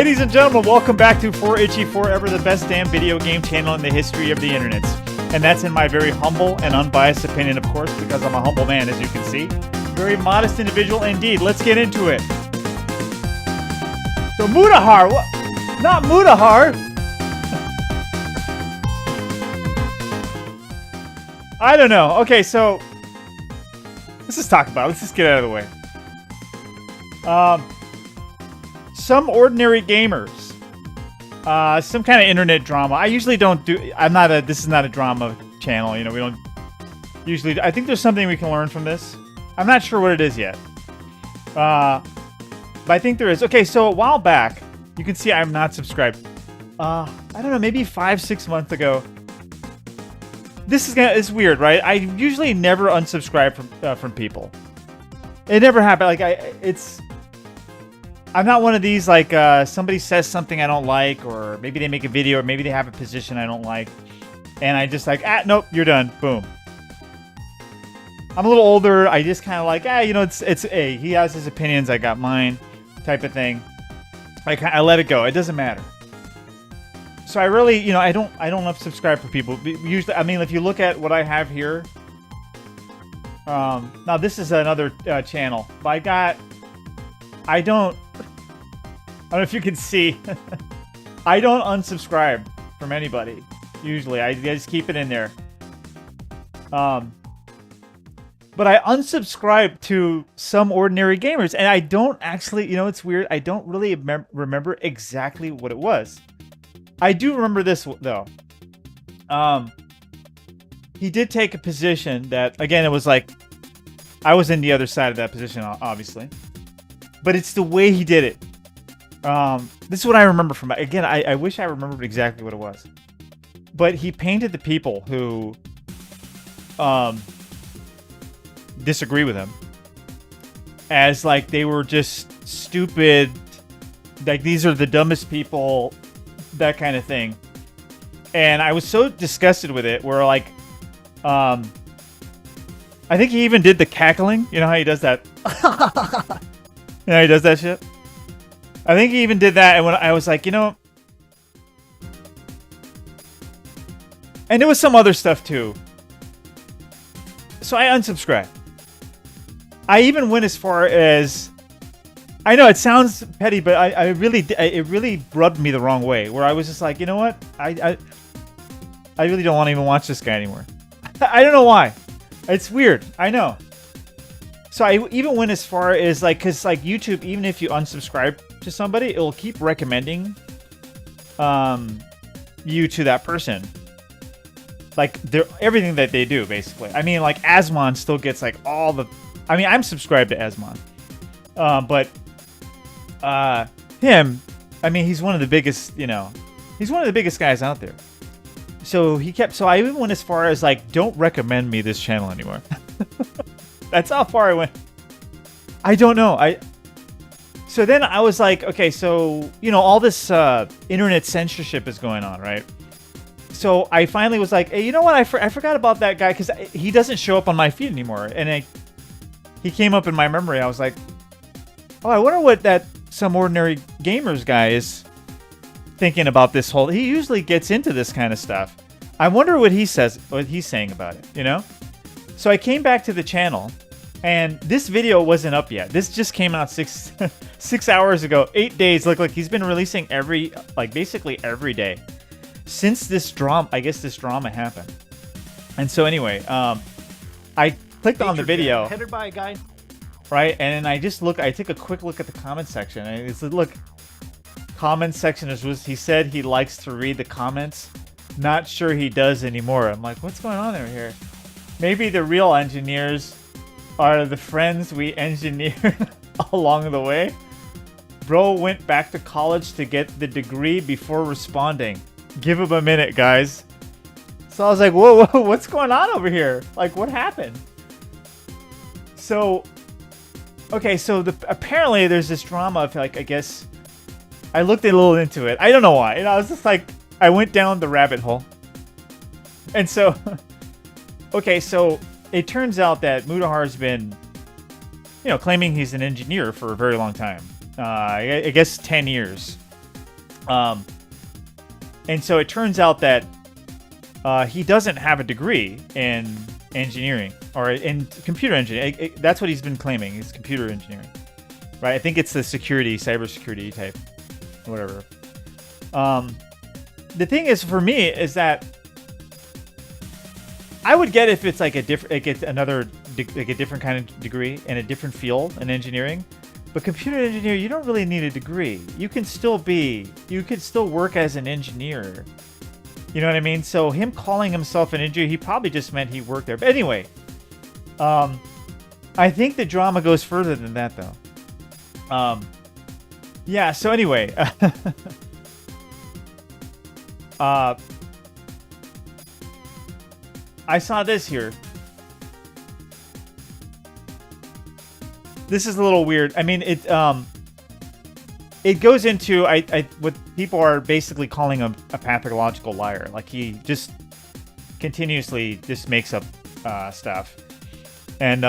Ladies and gentlemen, welcome back to 4Itchy Forever, the best damn video game channel in the history of the internet. And that's in my very humble and unbiased opinion, of course, because I'm a humble man, as you can see. Very modest individual indeed. Let's get into it. So Mutahar, what? Not Mutahar. I don't know. Okay, so let's just talk about it. Let's just get out of the way. Some ordinary gamers. Some kind of internet drama. I usually don't do... This is not a drama channel. You know, we don't usually... I think there's something we can learn from this. I'm not sure what it is yet. But I think there is. Okay, so a while back, you can see I'm not subscribed. I don't know, maybe 5-6 months ago. It's weird, right? I usually never unsubscribe from people. It never happened. I'm not one of these, like, somebody says something I don't like, or maybe they make a video, or maybe they have a position I don't like, and I just like, nope, you're done. Boom. I'm a little older. I just kind of like, you know, he has his opinions, I got mine, type of thing. I let it go. It doesn't matter. So I really, you know, I don't unsubscribe for people. Usually, I mean, if you look at what I have here, now this is another channel, but I don't know if you can see. I don't unsubscribe from anybody. Usually, I just keep it in there. But I unsubscribe to some ordinary gamers, and I don't actually, you know, it's weird. I don't really remember exactly what it was. I do remember this, though. He did take a position that, again, it was like, I was in the other side of that position, obviously. But it's the way he did it. This is what I remember from it. Again, I wish I remembered exactly what it was. But he painted the people who disagree with him as like they were just stupid. Like, these are the dumbest people, that kind of thing. And I was so disgusted with it where, like, I think he even did the cackling. You know how he does that? You know, he does that shit. I think he even did that, and when I was like, you know, and there was some other stuff too. So I unsubscribed. I even went as far as, I know it sounds petty, but it really rubbed me the wrong way. Where I was just like, you know what, I really don't want to even watch this guy anymore. I don't know why. It's weird. I know. So I even went as far as, like, because, like, YouTube, even if you unsubscribe to somebody, it'll keep recommending you to that person. Like, everything that they do, basically. I mean, like, Asmon still gets, like, all the... I mean, I'm subscribed to Asmon. But him, I mean, he's one of the biggest, you know... He's one of the biggest guys out there. So I even went as far as, like, don't recommend me this channel anymore. That's how far I went. I don't know. So then I was like, okay, so, you know, all this internet censorship is going on, right? So I finally was like, hey, you know what? I forgot about that guy because he doesn't show up on my feed anymore. And he came up in my memory. I was like, oh, I wonder what that some ordinary gamers guy is thinking about this whole... He usually gets into this kind of stuff. I wonder what he's saying about it, you know? So I came back to the channel, and this video wasn't up yet. This just came out 6 hours ago. 8 days. Look, like he's been releasing basically every day since this drama. I guess this drama happened. And so anyway, I clicked on the video. Headed by a guy. Right, and then I take a quick look at the comment section, and it's look. Comment section is he said he likes to read the comments. Not sure he does anymore. I'm like, what's going on over here? Maybe the real engineers are the friends we engineered along the way. Bro went back to college to get the degree before responding. Give him a minute, guys. So I was like, whoa, what's going on over here? Like, what happened? So, okay, so apparently there's this drama of, like, I guess... I looked a little into it. I don't know why. And I was just like... I went down the rabbit hole. And so... Okay, so it turns out that Mutahar's been, you know, claiming he's an engineer for a very long time. I guess 10 years. Um, and so it turns out that he doesn't have a degree in engineering or in computer engineering. That's what he's been claiming. Is computer engineering, right? I think it's the cybersecurity type, whatever. The thing is, for me, is that I would get if it's like a different, like it's another, like a different kind of degree in a different field in engineering. But computer engineer, you don't really need a degree. You can still work as an engineer. You know what I mean? So him calling himself an engineer, he probably just meant he worked there. But anyway, I think the drama goes further than that, though. Yeah. So anyway, I saw this here. This is a little weird. I mean, it goes into what people are basically calling him a pathological liar. Like he just continuously just makes up stuff. And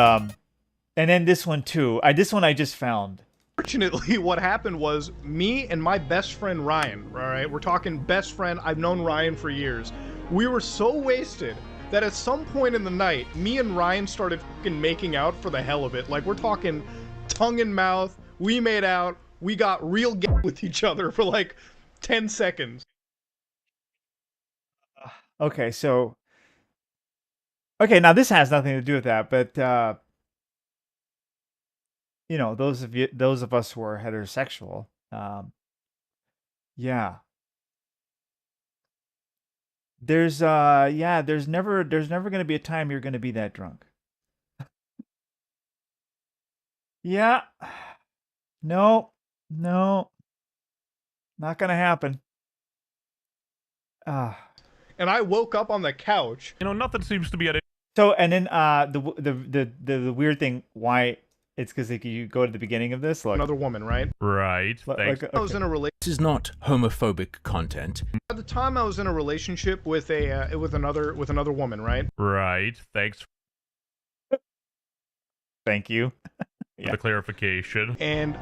then this one too. This one I just found. Fortunately, what happened was me and my best friend Ryan, all right? We're talking best friend. I've known Ryan for years. We were so wasted that at some point in the night, me and Ryan started fucking making out for the hell of it. Like, we're talking tongue in mouth. We made out. We got real gay with each other for like 10 seconds. Okay, so... Okay, now this has nothing to do with that, but... you know, those of us who are heterosexual, yeah. There's never going to be a time you're going to be that drunk. Yeah. No. Not going to happen. And I woke up on the couch. You know, nothing seems to be at it. So, and then the weird thing why it's because like you go to the beginning of this, look. Another woman, right? Right. Thanks. I was in a relationship. This is not homophobic content. At the time, I was in a relationship with another woman, right? Right. Thanks Thank you. for the clarification. And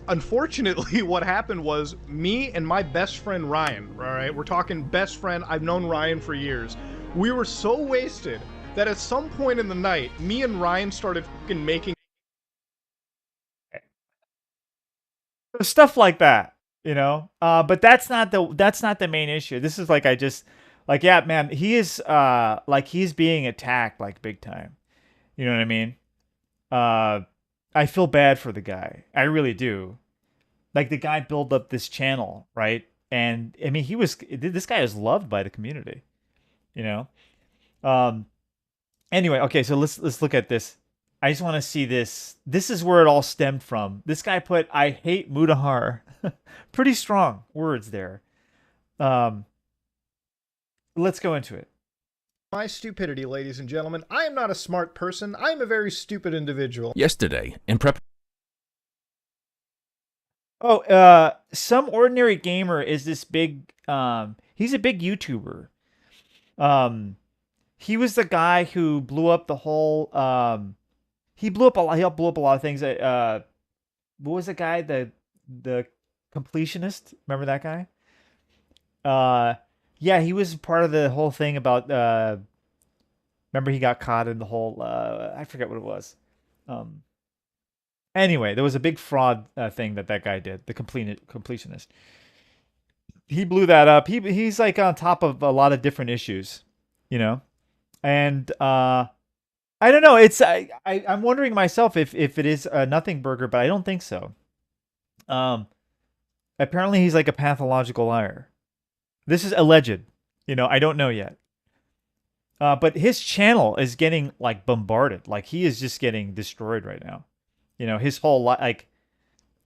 unfortunately, what happened was me and my best friend Ryan, all right? We're talking best friend. I've known Ryan for years. We were so wasted that at some point in the night, me and Ryan started fucking making stuff like that, you know. But that's not the main issue. This is like yeah, man, he is like he's being attacked like big time. You know what I mean? I feel bad for the guy. I really do. Like the guy built up this channel, right? And I mean, this guy is loved by the community, you know. Anyway, okay, so let's look at this. I just want to see this. This is where it all stemmed from. This guy put, "I hate Mutahar." Pretty strong words there. Let's go into it. my stupidity, ladies and gentlemen. I am not a smart person. I am a very stupid individual. Yesterday, in prep. Oh, Some Ordinary Gamer is this big, he's a big YouTuber. He was the guy who blew up the whole, he helped blow up a lot of things. What was the guy? The completionist? Remember that guy? Yeah, he was part of the whole thing about, remember he got caught in the whole, I forget what it was. Anyway, there was a big fraud thing that guy did, the completionist. He blew that up. He's like on top of a lot of different issues, you know? And I don't know. I'm wondering myself if it is a nothing burger, but I don't think so. Apparently he's like a pathological liar. This is alleged. You know, I don't know yet. But his channel is getting like bombarded. Like he is just getting destroyed right now. You know, his whole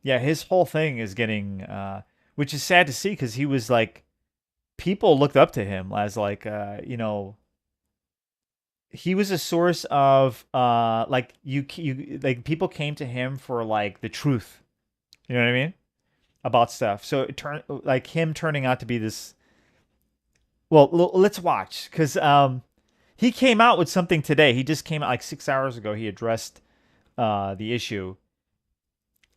his whole thing is getting, which is sad to see because he was like, people looked up to him as like, you know, he was a source of like like people came to him for like the truth. You know what I mean? About stuff. So it turned like him turning out to be this. Well, let's watch because he came out with something today. He just came out like 6 hours ago. He addressed the issue.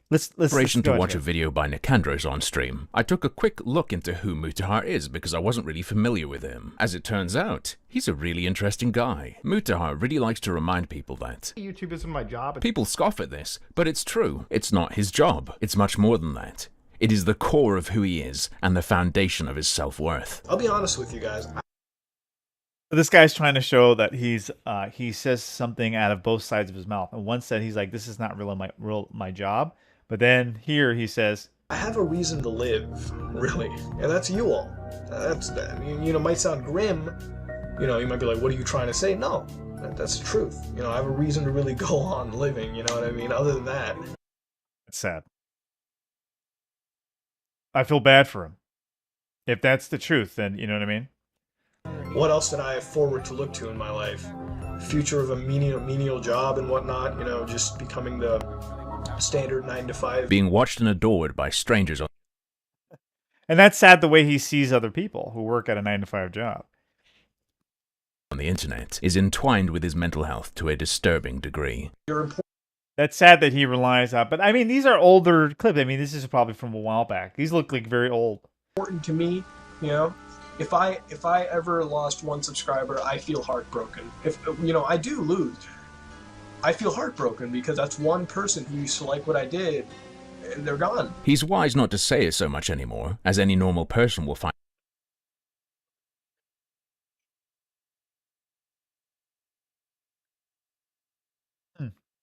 let's Preparation go to watch ahead. a video by Nicandros on stream, I took a quick look into who Mutahar is because I wasn't really familiar with him. As it turns out, he's a really interesting guy. Mutahar really likes to remind people that YouTube isn't my job. people scoff at this, but it's true. It's not his job. It's much more than that. It is the core of who he is and the foundation of his self-worth. I'll be honest with you guys. This guy's trying to show that he says something out of both sides of his mouth. And one said he's like, this is not really my job. But then here he says, I have a reason to live, really, and that's you all. Might sound grim. You might be like, what are you trying to say? No, that's the truth. I have a reason to really go on living. You know what I mean? Other than that, it's sad. I feel bad for him. If that's the truth, then you know what I mean? what else did I have forward to look to in my life? Future of a menial job and whatnot. Just becoming the standard 9-to-5. Being watched and adored by strangers on And that's sad the way he sees other people who work at a 9-to-5 job. the internet is entwined with his mental health to a disturbing degree. You're important That's sad that he relies on. But I mean, these are older clips. I mean, this is probably from a while back. These look like very old. to me. If I ever lost one subscriber, I feel heartbroken. If I do lose, I feel heartbroken because that's one person who used to like what I did, and they're gone. He's wise not to say it so much anymore, as any normal person will find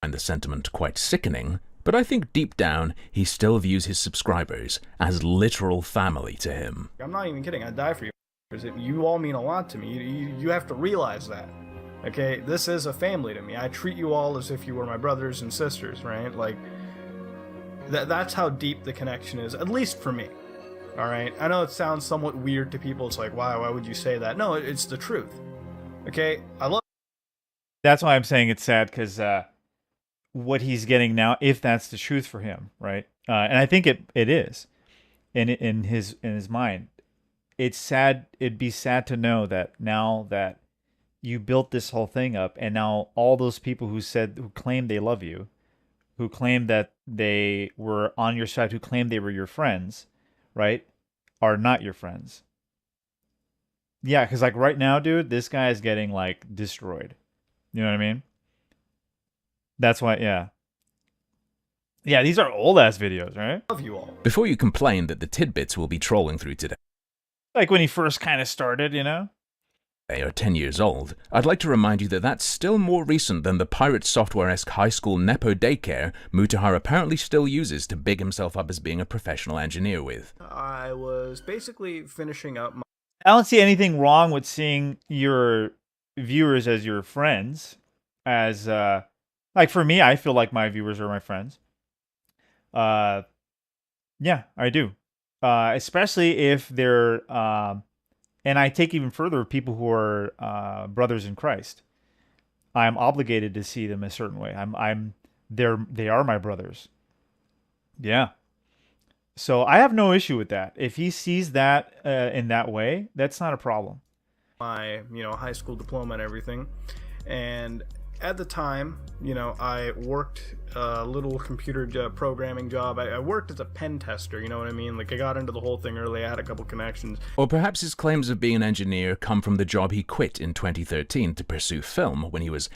the sentiment quite sickening, but I think deep down he still views his subscribers as literal family to him. I'm not even kidding. I'd die for you. You all mean a lot to me. You have to realize that. Okay? This is a family to me. I treat you all as if you were my brothers and sisters, right? Like, that's how deep the connection is, at least for me. Alright? I know it sounds somewhat weird to people. It's like, why would you say that? No, it's the truth. Okay? I love... That's why I'm saying it's sad, because what he's getting now, if that's the truth for him, right? And I think it is, in his mind. It's sad. It'd be sad to know that now that you built this whole thing up, and now all those people who claimed they love you, who claimed that they were on your side, who claimed they were your friends, right, are not your friends. Yeah, because like right now, dude, this guy is getting like destroyed. You know what I mean? That's why, yeah. Yeah, these are old-ass videos, right? love you all. Before you complain that the tidbits we'll be trolling through today Like when he first kind of started, you know? are 10 years old, I'd like to remind you that that's still more recent than the Pirate Software-esque high school Nepo daycare Mutahar apparently still uses to big himself up as being a professional engineer with. I was basically finishing up my... I don't see anything wrong with seeing your viewers as your friends. As, like for me, I feel like my viewers are my friends. Yeah, I do. Especially if they're, and I take even further people who are brothers in Christ. I'm obligated to see them a certain way. They are my brothers. Yeah. So I have no issue with that. If he sees that in that way, that's not a problem. my high school diploma and everything, and at the time I worked a little computer programming job. I worked as a pen tester, you know what I mean? Like, I got into the whole thing early. I had a couple connections. Or perhaps his claims of being an engineer come from the job he quit in 2013 to pursue film when he was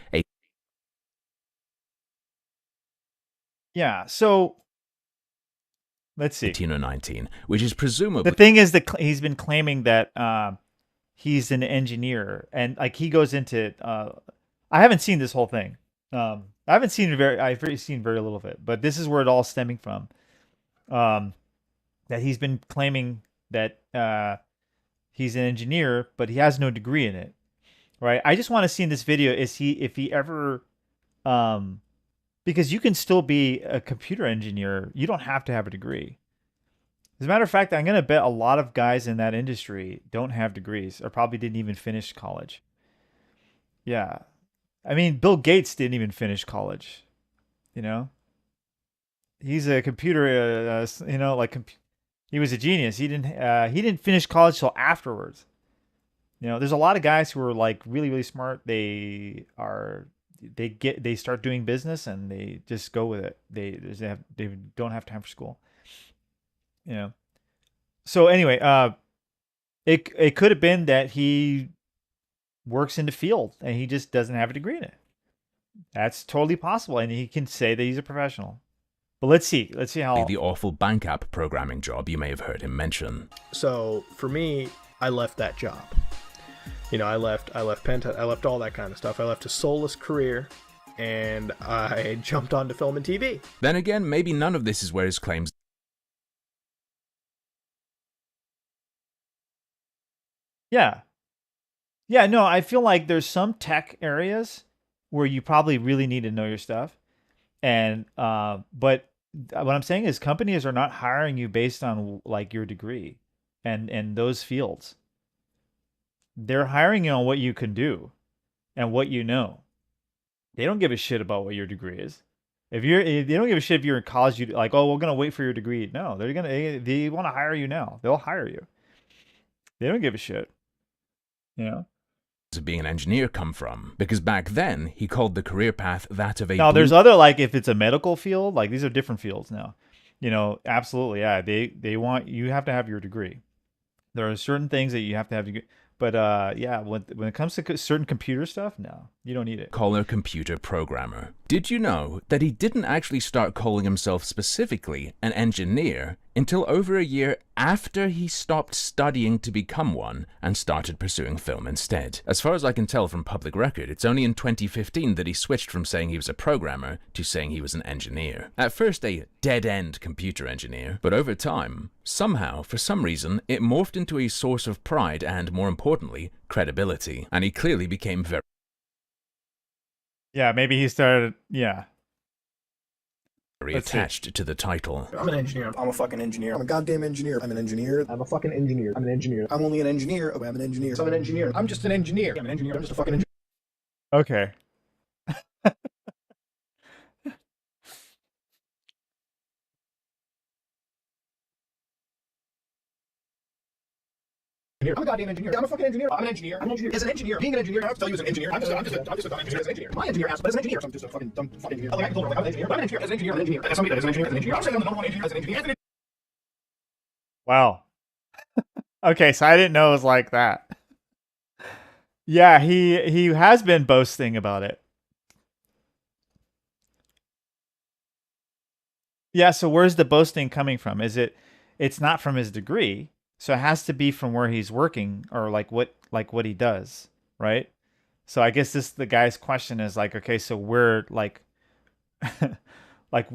Yeah, so let's see. 18 or 19, which is presumably... The thing is that he's been claiming that he's an engineer, and like he goes into I haven't seen this whole thing. I've seen very little of it, but this is where it all stemming from. That he's been claiming that he's an engineer, but he has no degree in it. Right? I just want to see in this video if he ever because you can still be a computer engineer. You don't have to have a degree. As a matter of fact, I'm going to bet a lot of guys in that industry don't have degrees or probably didn't even finish college. Yeah. I mean, Bill Gates didn't even finish college. He's a computer, he was a genius. He didn't finish college till afterwards. There's a lot of guys who are like really, really smart. They they start doing business and they just go with it. They don't have time for school. You know. So anyway, it could have been that he works in the field and he just doesn't have a degree in it. That's totally possible, and he can say that he's a professional. But let's see how the awful bank app programming job you may have heard him mention. So for me, I left that job. You know, I left Penta, I left all that kind of stuff. I left a soulless career, and I jumped onto film and TV. Then again, maybe none of this is where his claims. Yeah. Yeah, no, I feel like there's some tech areas where you probably really need to know your stuff. And but what I'm saying is companies are not hiring you based on like your degree and those fields. They're hiring you on what you can do and what you know. They don't give a shit about what your degree is. If they don't give a shit if you're in college, you like, oh, we're gonna wait for your degree. No, they want to hire you now. They'll hire you. They don't give a shit. You know? Of being an engineer come from, because back then he called the career path that of a now there's other, like if it's a medical field, like these are different fields now, you know. Absolutely, yeah, they want you have to have your degree. There are certain things that you have to have, but yeah, when it comes to certain computer stuff, no, you don't need it. Call a computer programmer. Did you know that he didn't actually start calling himself specifically an engineer until over a year after he stopped studying to become one and started pursuing film instead? As far as I can tell from public record, it's only in 2015 that he switched from saying he was a programmer to saying he was an engineer. At first a dead-end computer engineer, but over time, somehow, for some reason, it morphed into a source of pride and, more importantly, credibility. And he clearly became very... Yeah, maybe he started, yeah. attached to the title. I'm an engineer. I'm a fucking engineer. I'm a goddamn engineer. I'm an engineer. I'm a fucking engineer. I'm an engineer. I'm only an engineer. Oh, I'm an engineer. I'm an engineer. I'm just an engineer. I'm an engineer. I'm just a fucking engineer. Okay. I'm a goddamn engineer. I'm a fucking engineer. I'm an engineer. I'm an engineer. As an engineer, being an engineer, I have to tell you as an engineer. I'm just a dumb engineer as an engineer. My engineer asked, but as an engineer, I'm just a fucking dumb fucking engineer. Like I told her, like I'm an engineer. I'm an engineer. As an engineer, I'm an engineer. As somebody that is an engineer, as an engineer. I'm saying I'm the number one engineer as an engineer. Wow. Okay, so I didn't know it was like that. Yeah, he has been boasting about it. Yeah, so where's the boasting coming from? It's not from his degree, so it has to be from where he's working or like what he does, right? So I guess the guy's question is like, okay, so where like like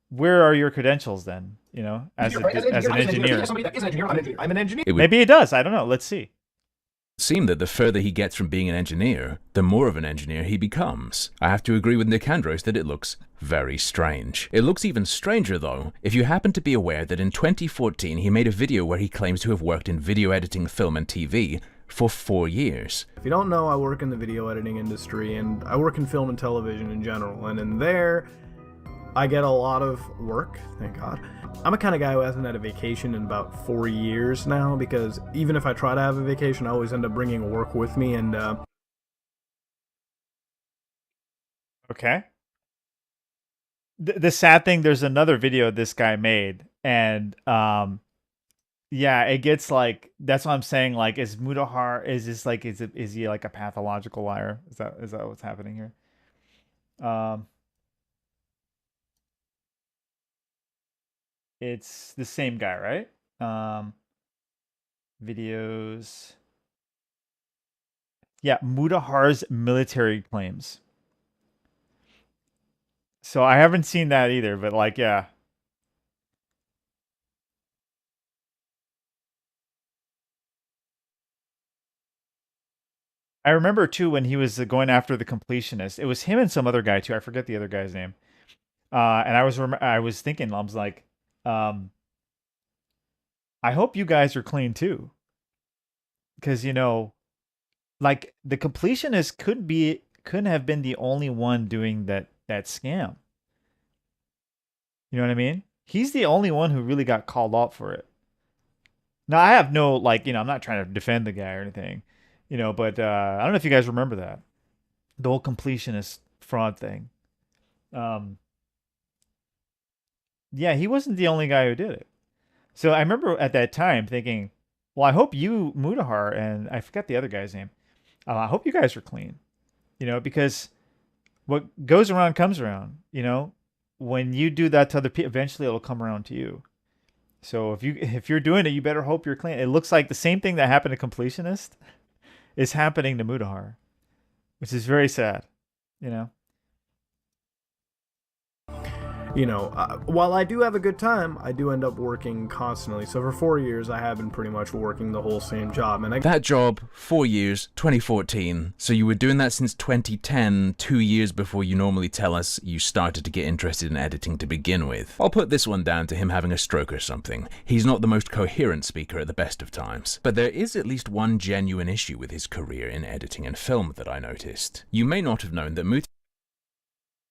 where are your credentials then, you know, as an engineer? I'm an engineer. Maybe he does. I don't know. Let's see. It seemed that the further he gets from being an engineer, the more of an engineer he becomes. I have to agree with Nick Andros that it looks very strange. It looks even stranger though, if you happen to be aware that in 2014 he made a video where he claims to have worked in video editing, film and TV for 4 years. If you don't know, I work in the video editing industry and I work in film and television in general, and in there I get a lot of work, thank God. I'm a kind of guy who hasn't had a vacation in about 4 years now, because even if I try to have a vacation, I always end up bringing work with me, and Okay. The sad thing, there's another video this guy made, and yeah, it gets like, that's what I'm saying, like, is Mutahar, is he like a pathological liar? Is that what's happening here? It's the same guy, right? Videos. Yeah, Mutahar's military claims. So I haven't seen that either, but like, yeah. I remember too when he was going after the completionist. It was him and some other guy too. I forget the other guy's name. And I was thinking, I was like, I hope you guys are clean too, because you know, like the completionist couldn't have been the only one doing that scam. You know what I mean? He's the only one who really got called out for it. Now I have no, like, you know, I'm not trying to defend the guy or anything, you know, but I don't know if you guys remember that. the whole completionist fraud thing. Yeah, he wasn't the only guy who did it. So I remember at that time thinking, well, I hope you, Mutahar, and I forget the other guy's name. I hope you guys are clean, because what goes around comes around. When you do that to other people, eventually it'll come around to you. So if you're doing it, you better hope you're clean. It looks like the same thing that happened to Completionist is happening to Mutahar, which is very sad. While I do have a good time, I do end up working constantly. So for 4 years, I have been pretty much working the whole same job. And that job, 4 years, 2014. So you were doing that since 2010, 2 years before you normally tell us you started to get interested in editing to begin with. I'll put this one down to him having a stroke or something. He's not the most coherent speaker at the best of times. But there is at least one genuine issue with his career in editing and film that I noticed. You may not have known that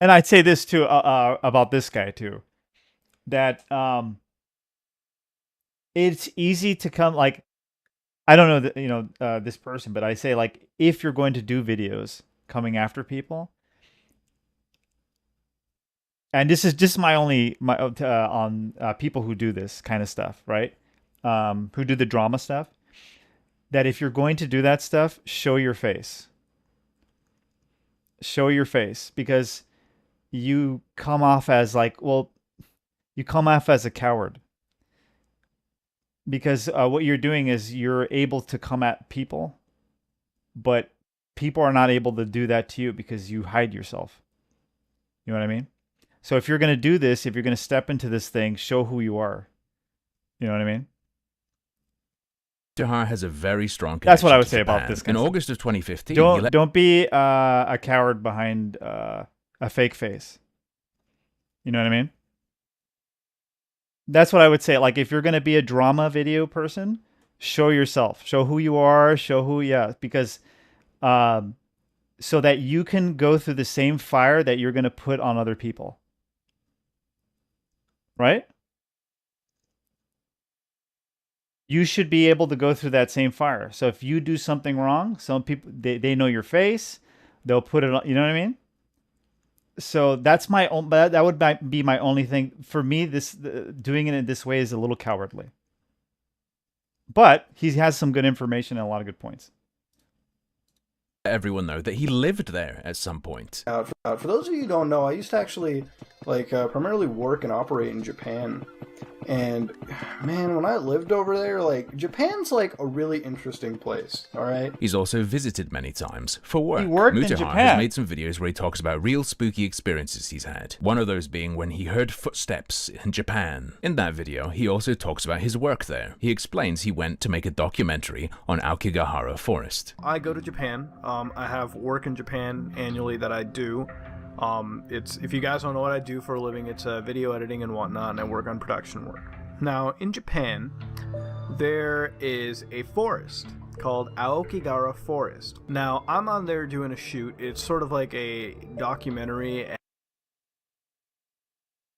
And I'd say this too about this guy too, that it's easy to come I don't know that this person, but I say if you're going to do videos coming after people, and this is just on people who do this kind of stuff, right? Who do the drama stuff, that if you're going to do that stuff, show your face. Show your face, because you come off as you come off as a coward, because what you're doing is you're able to come at people, but people are not able to do that to you because you hide yourself. You know what I mean? So if you're going to do this, if you're going to step into this thing, show who you are. You know what I mean? Mutahar has a very strong connection. That's what I would to say Japan. about this. In August of 2015, don't be a coward behind a fake face. You know what I mean? That's what I would say. If you're going to be a drama video person, show yourself. Show who you are. Because so that you can go through the same fire that you're going to put on other people. Right? You should be able to go through that same fire. So if you do something wrong, some people, they know your face. They'll put it on, you know what I mean? So that's my own, but that would be my only thing. For me, doing it in this way is a little cowardly. But he has some good information and a lot of good points. Everyone know that he lived there at some point. For those of you who don't know, I used to actually primarily work and operate in Japan. And man, when I lived over there, Japan's a really interesting place, all right? He's also visited many times for work. He worked in Mutahar Japan. has made some videos where he talks about real spooky experiences he's had. One of those being when he heard footsteps in Japan. In that video, he also talks about his work there. He explains he went to make a documentary on Aokigahara Forest. I go to Japan. I have work in Japan annually that I do. If you guys don't know what I do for a living, it's video editing and whatnot, and I work on production work. Now, in Japan, there is a forest called Aokigahara Forest. Now, I'm on there doing a shoot. It's sort of like a documentary.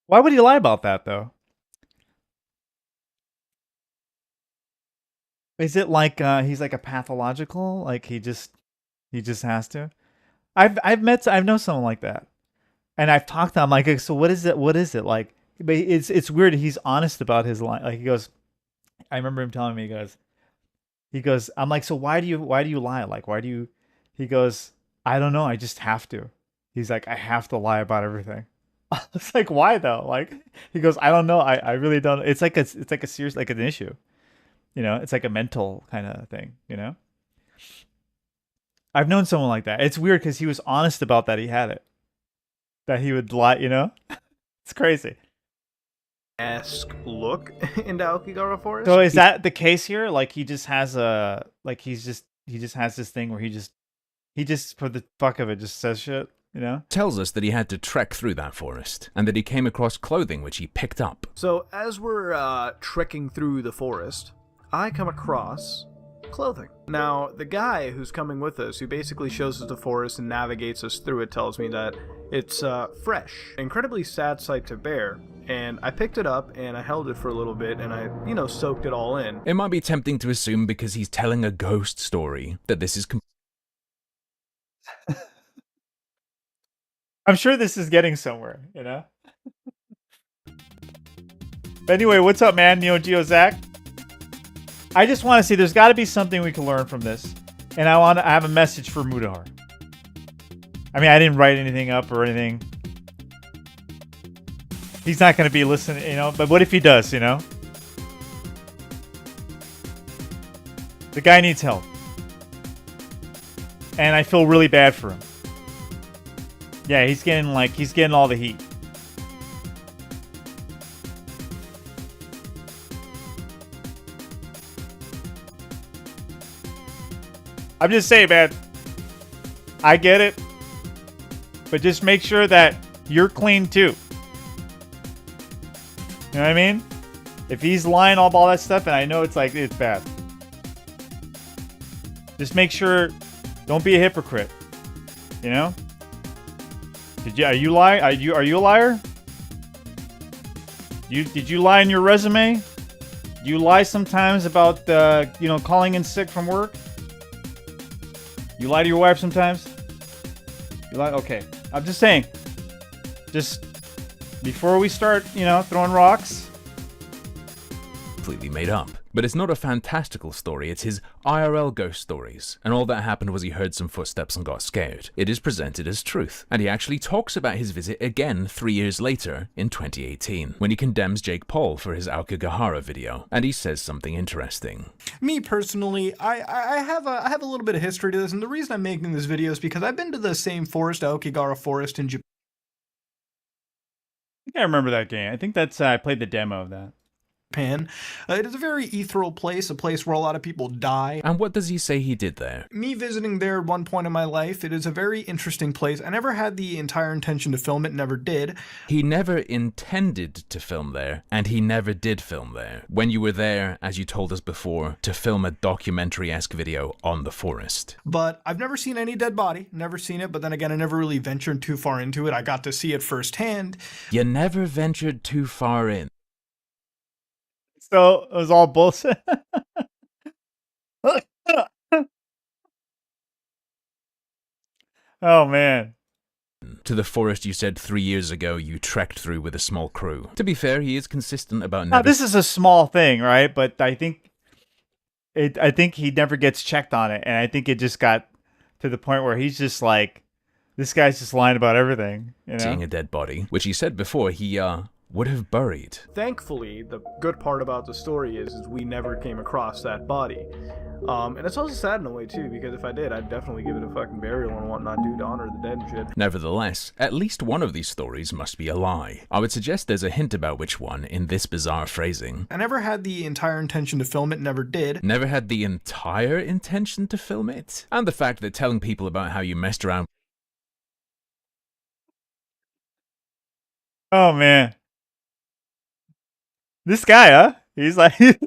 Why would he lie about that, though? Is it he's a pathological? He just has to? I've known someone like that, and I've talked to him. So what is it? What is it like? But it's weird. He's honest about his lie. He goes, I remember him telling me. He goes. I'm like, so why do you lie? Why do you? He goes, I don't know. I just have to. He's like, I have to lie about everything. It's why though? He goes, I don't know. I really don't. It's a serious an issue. It's a mental kind of thing. I've known someone like that. It's weird because he was honest about that. He had it. That he would lie, It's crazy. Esque look into Aokigahara Forest. So is that the case here? He just has he just has this thing where he just for the fuck of it just says shit, Tells us that he had to trek through that forest, and that he came across clothing which he picked up. So as we're trekking through the forest, I come across clothing. Now, the guy who's coming with us, who basically shows us the forest and navigates us through it, tells me that it's fresh. Incredibly sad sight to bear. And I picked it up and I held it for a little bit and I, soaked it all in. It might be tempting to assume because he's telling a ghost story that this is I'm sure this is getting somewhere, you know? But anyway, what's up, man? Neo Geo Zach? I just want to see, there's got to be something we can learn from this. And I have a message for Mutahar. I mean, I didn't write anything up or anything. He's not going to be listening, you know? But what if he does, you know? The guy needs help. And I feel really bad for him. Yeah, he's getting all the heat. I'm just saying, man. I get it. But just make sure that you're clean too. You know what I mean? If he's lying all that stuff, and I know it's bad. Just make sure, don't be a hypocrite. You know? Are you a liar? Did you lie in your resume? Do you lie sometimes about calling in sick from work? You lie to your wife sometimes? You lie? Okay. I'm just saying. Just before we start, throwing rocks. Completely made up. But it's not a fantastical story, it's his IRL ghost stories. And all that happened was he heard some footsteps and got scared. It is presented as truth. And he actually talks about his visit again 3 years later, in 2018, when he condemns Jake Paul for his Aokigahara video. And he says something interesting. Me personally, I have a little bit of history to this, and the reason I'm making this video is because I've been to the same forest, Aokigahara Forest in Japan. I think I remember that game. I think that's I played the demo of that. It is a very ethereal place, a place where a lot of people die. And what does he say he did there? Me visiting there at one point in my life, it is a very interesting place. I never had the entire intention to film it, never did. He never intended to film there, and he never did film there. When you were there, as you told us before, to film a documentary-esque video on the forest. But I've never seen any dead body, never seen it, but then again, I never really ventured too far into it. I got to see it firsthand. You never ventured too far in. So it was all bullshit. Oh man. To the forest you said 3 years ago you trekked through with a small crew. To be fair, he is consistent about Now, this is a small thing, right? But I think he never gets checked on it, and I think it just got to the point where he's just like, this guy's just lying about everything, you know? Seeing a dead body, which he said before he would have buried. Thankfully, the good part about the story is we never came across that body. And it's also sad in a way too, because if I did, I'd definitely give it a fucking burial and whatnot, dude, to honor the dead and shit. Nevertheless, at least one of these stories must be a lie. I would suggest there's a hint about which one in this bizarre phrasing. I never had the entire intention to film it, never did. Never had the entire intention to film it? And the fact that telling people about how you messed around. Oh man. This guy, huh? He's like... with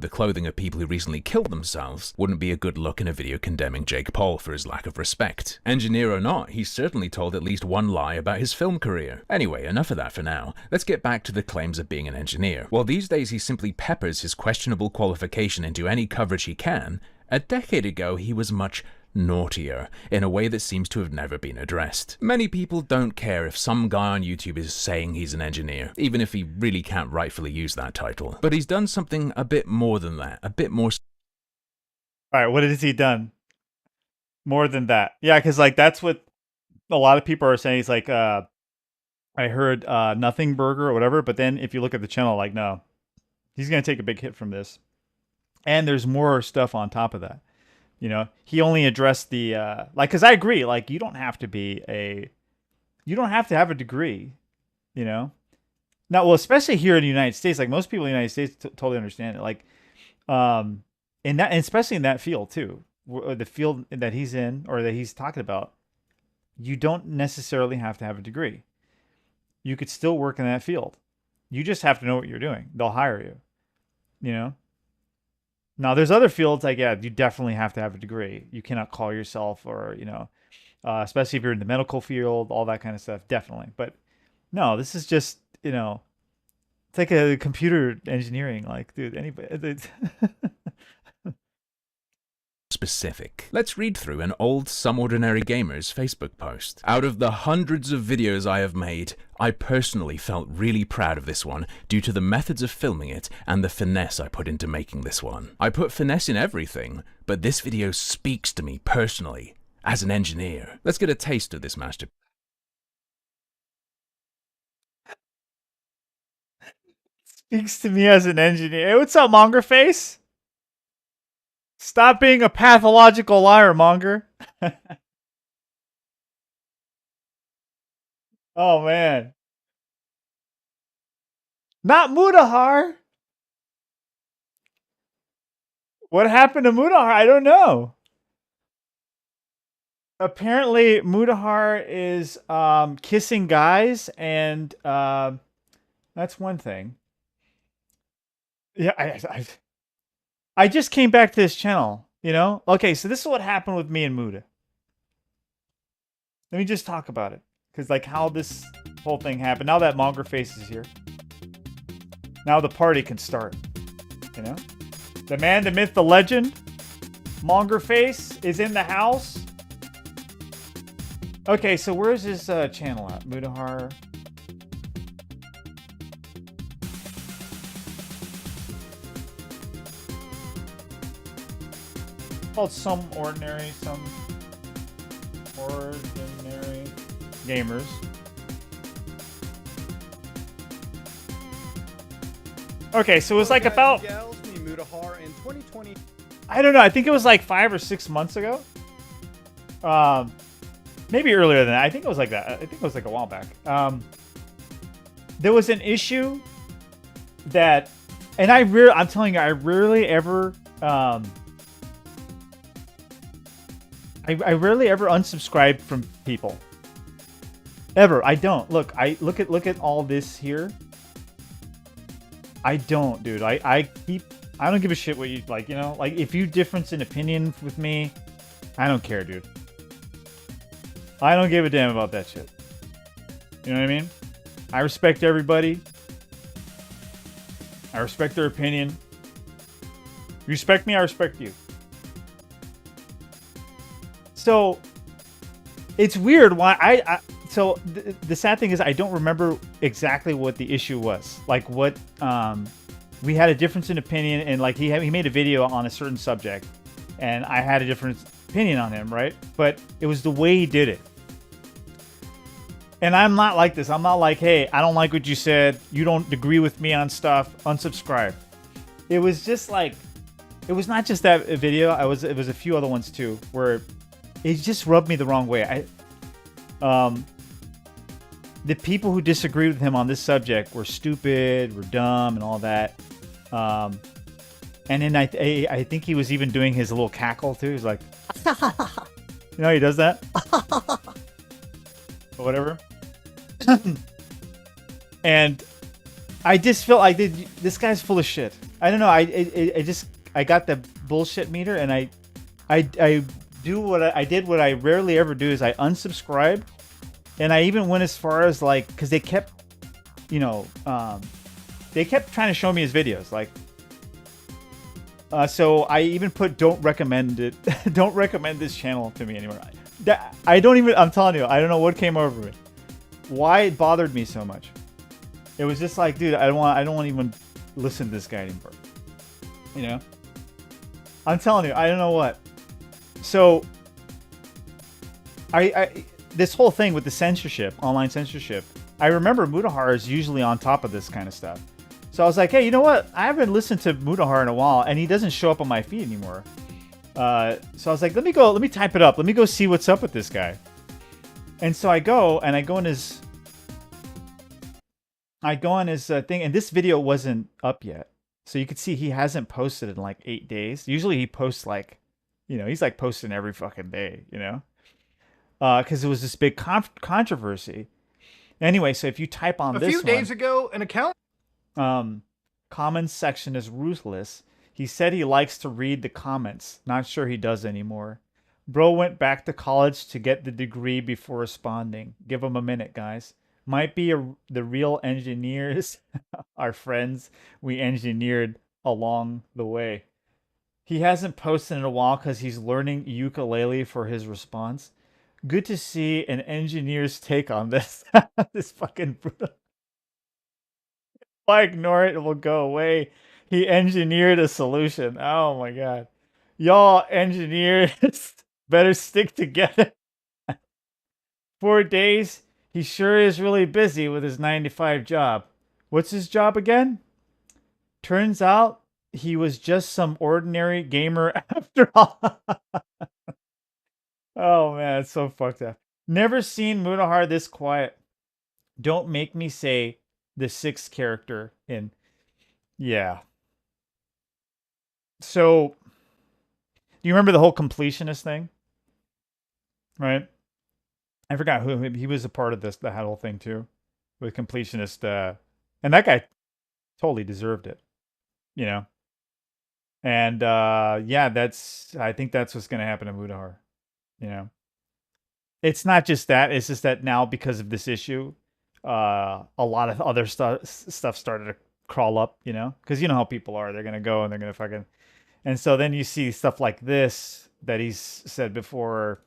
the clothing of people who recently killed themselves wouldn't be a good look in a video condemning Jake Paul for his lack of respect. Engineer or not, he's certainly told at least one lie about his film career. Anyway, enough of that for now. Let's get back to the claims of being an engineer. While these days he simply peppers his questionable qualification into any coverage he can, a decade ago he was much naughtier, in a way that seems to have never been addressed. Many people don't care if some guy on YouTube is saying he's an engineer, even if he really can't rightfully use that title. But he's done something a bit more than that, a bit more... Alright, what has he done? More than that. Yeah, because that's what a lot of people are saying. He's like, I heard Nothing Burger or whatever, but then if you look at the channel, no. He's going to take a big hit from this. And there's more stuff on top of that. He only addressed the, because I agree, you don't have to you don't have to have a degree, Now, well, especially here in the United States, most people in the United States totally understand it. And especially in that field too, the field that he's in or that he's talking about, you don't necessarily have to have a degree. You could still work in that field. You just have to know what you're doing. They'll hire you, Now, there's other fields you definitely have to have a degree. You cannot call yourself or, especially if you're in the medical field, all that kind of stuff, definitely. But no, this is just, it's like a computer engineering, dude, anybody. specific. Let's read through an old Some Ordinary Gamer's Facebook post. Out of the hundreds of videos I have made, I personally felt really proud of this one due to the methods of filming it and the finesse I put into making this one. I put finesse in everything, but this video speaks to me personally as an engineer. Let's get a taste of this masterpiece. Speaks to me as an engineer. Hey, what's up, Monger Face? Stop being a pathological liar, Monger. Oh, man. Not Mutahar. What happened to Mutahar? I don't know. Apparently, Mutahar is kissing guys, and that's one thing. Yeah, I just came back to this channel, you know? Okay, so this is what happened with me and Muta. Let me just talk about it. Because, like, how this whole thing happened. Now that Monger Face is here. Now the party can start. You know? The man, the myth, the legend. Monger Face is in the house. Okay, so where's his channel at? Mutahar. Called Some Ordinary Gamers. Okay, so it was like about... Mutahar in 2020. I don't know, I think it was like 5 or 6 months ago. Maybe earlier than that. I think it was like that. I think it was like a while back. There was an issue that... And I'm telling you, I rarely ever... I rarely ever unsubscribe from people. Ever. I don't. Look at all this here. I don't, dude. I don't give a shit what you like, you know? Like, if you difference in opinion with me, I don't care, dude. I don't give a damn about that shit. You know what I mean? I respect everybody. I respect their opinion. You respect me, I respect you. So, it's weird why so the sad thing is I don't remember exactly what the issue was. Like what, we had a difference in opinion, and like he made a video on a certain subject, and I had a different opinion on him, right? But it was the way he did it. And I'm not like this. I'm not like, hey, I don't like what you said. You don't agree with me on stuff. Unsubscribe. It was just like, it was not just that video. It was a few other ones too, where it just rubbed me the wrong way. The people who disagreed with him on this subject were stupid, were dumb, and all that. And then I think he was even doing his little cackle too. He's like, you know, he does that. Or whatever. And I just felt like this guy's full of shit. I don't know. I got the bullshit meter, and I did what I rarely ever do is I unsubscribe, and I even went as far as like, because they kept, you know, they kept trying to show me his videos, like, so I even put don't recommend it, don't recommend this channel to me anymore. I'm telling you, I don't know what came over me, why it bothered me so much. It was just like, dude, I don't want to even listen to this guy anymore. You know, I'm telling you, I don't know what. So, this whole thing with the censorship, online censorship, I remember Mutahar is usually on top of this kind of stuff. So I was like, hey, you know what? I haven't listened to Mutahar in a while, and he doesn't show up on my feed anymore. So I was like, let me type it up. Let me go see what's up with this guy. And so I go on his thing, and this video wasn't up yet. So you could see he hasn't posted in like 8 days. Usually he posts like, you know, he's like posting every fucking day, you know? Because it was this big controversy. Anyway, so if you type on a this few days ago, an account... comments section is ruthless. He said he likes to read the comments. Not sure he does anymore. Bro went back to college to get the degree before responding. Give him a minute, guys. Might be the real engineers, our friends we engineered along the way. He hasn't posted in a while because he's learning ukulele for his response. Good to see an engineer's take on this. This fucking brutal. If I ignore it, it will go away. He engineered a solution. Oh my god. Y'all engineers better stick together. 4 days. He sure is really busy with his 9 to 5 job. What's his job again? Turns out he was just some ordinary gamer after all. Oh man, it's so fucked up. Never seen Mutahar this quiet. Don't make me say the sixth character in. Yeah. So, do you remember the whole completionist thing? Right? I forgot who he was a part of this, the whole thing too, with completionist. And that guy totally deserved it, you know. And yeah, I think that's what's going to happen to Mutahar, you know. It's not just that; it's just that now because of this issue, a lot of other stuff started to crawl up, you know, because you know how people are. They're gonna go and they're gonna fucking, and so then you see stuff like this that he's said before,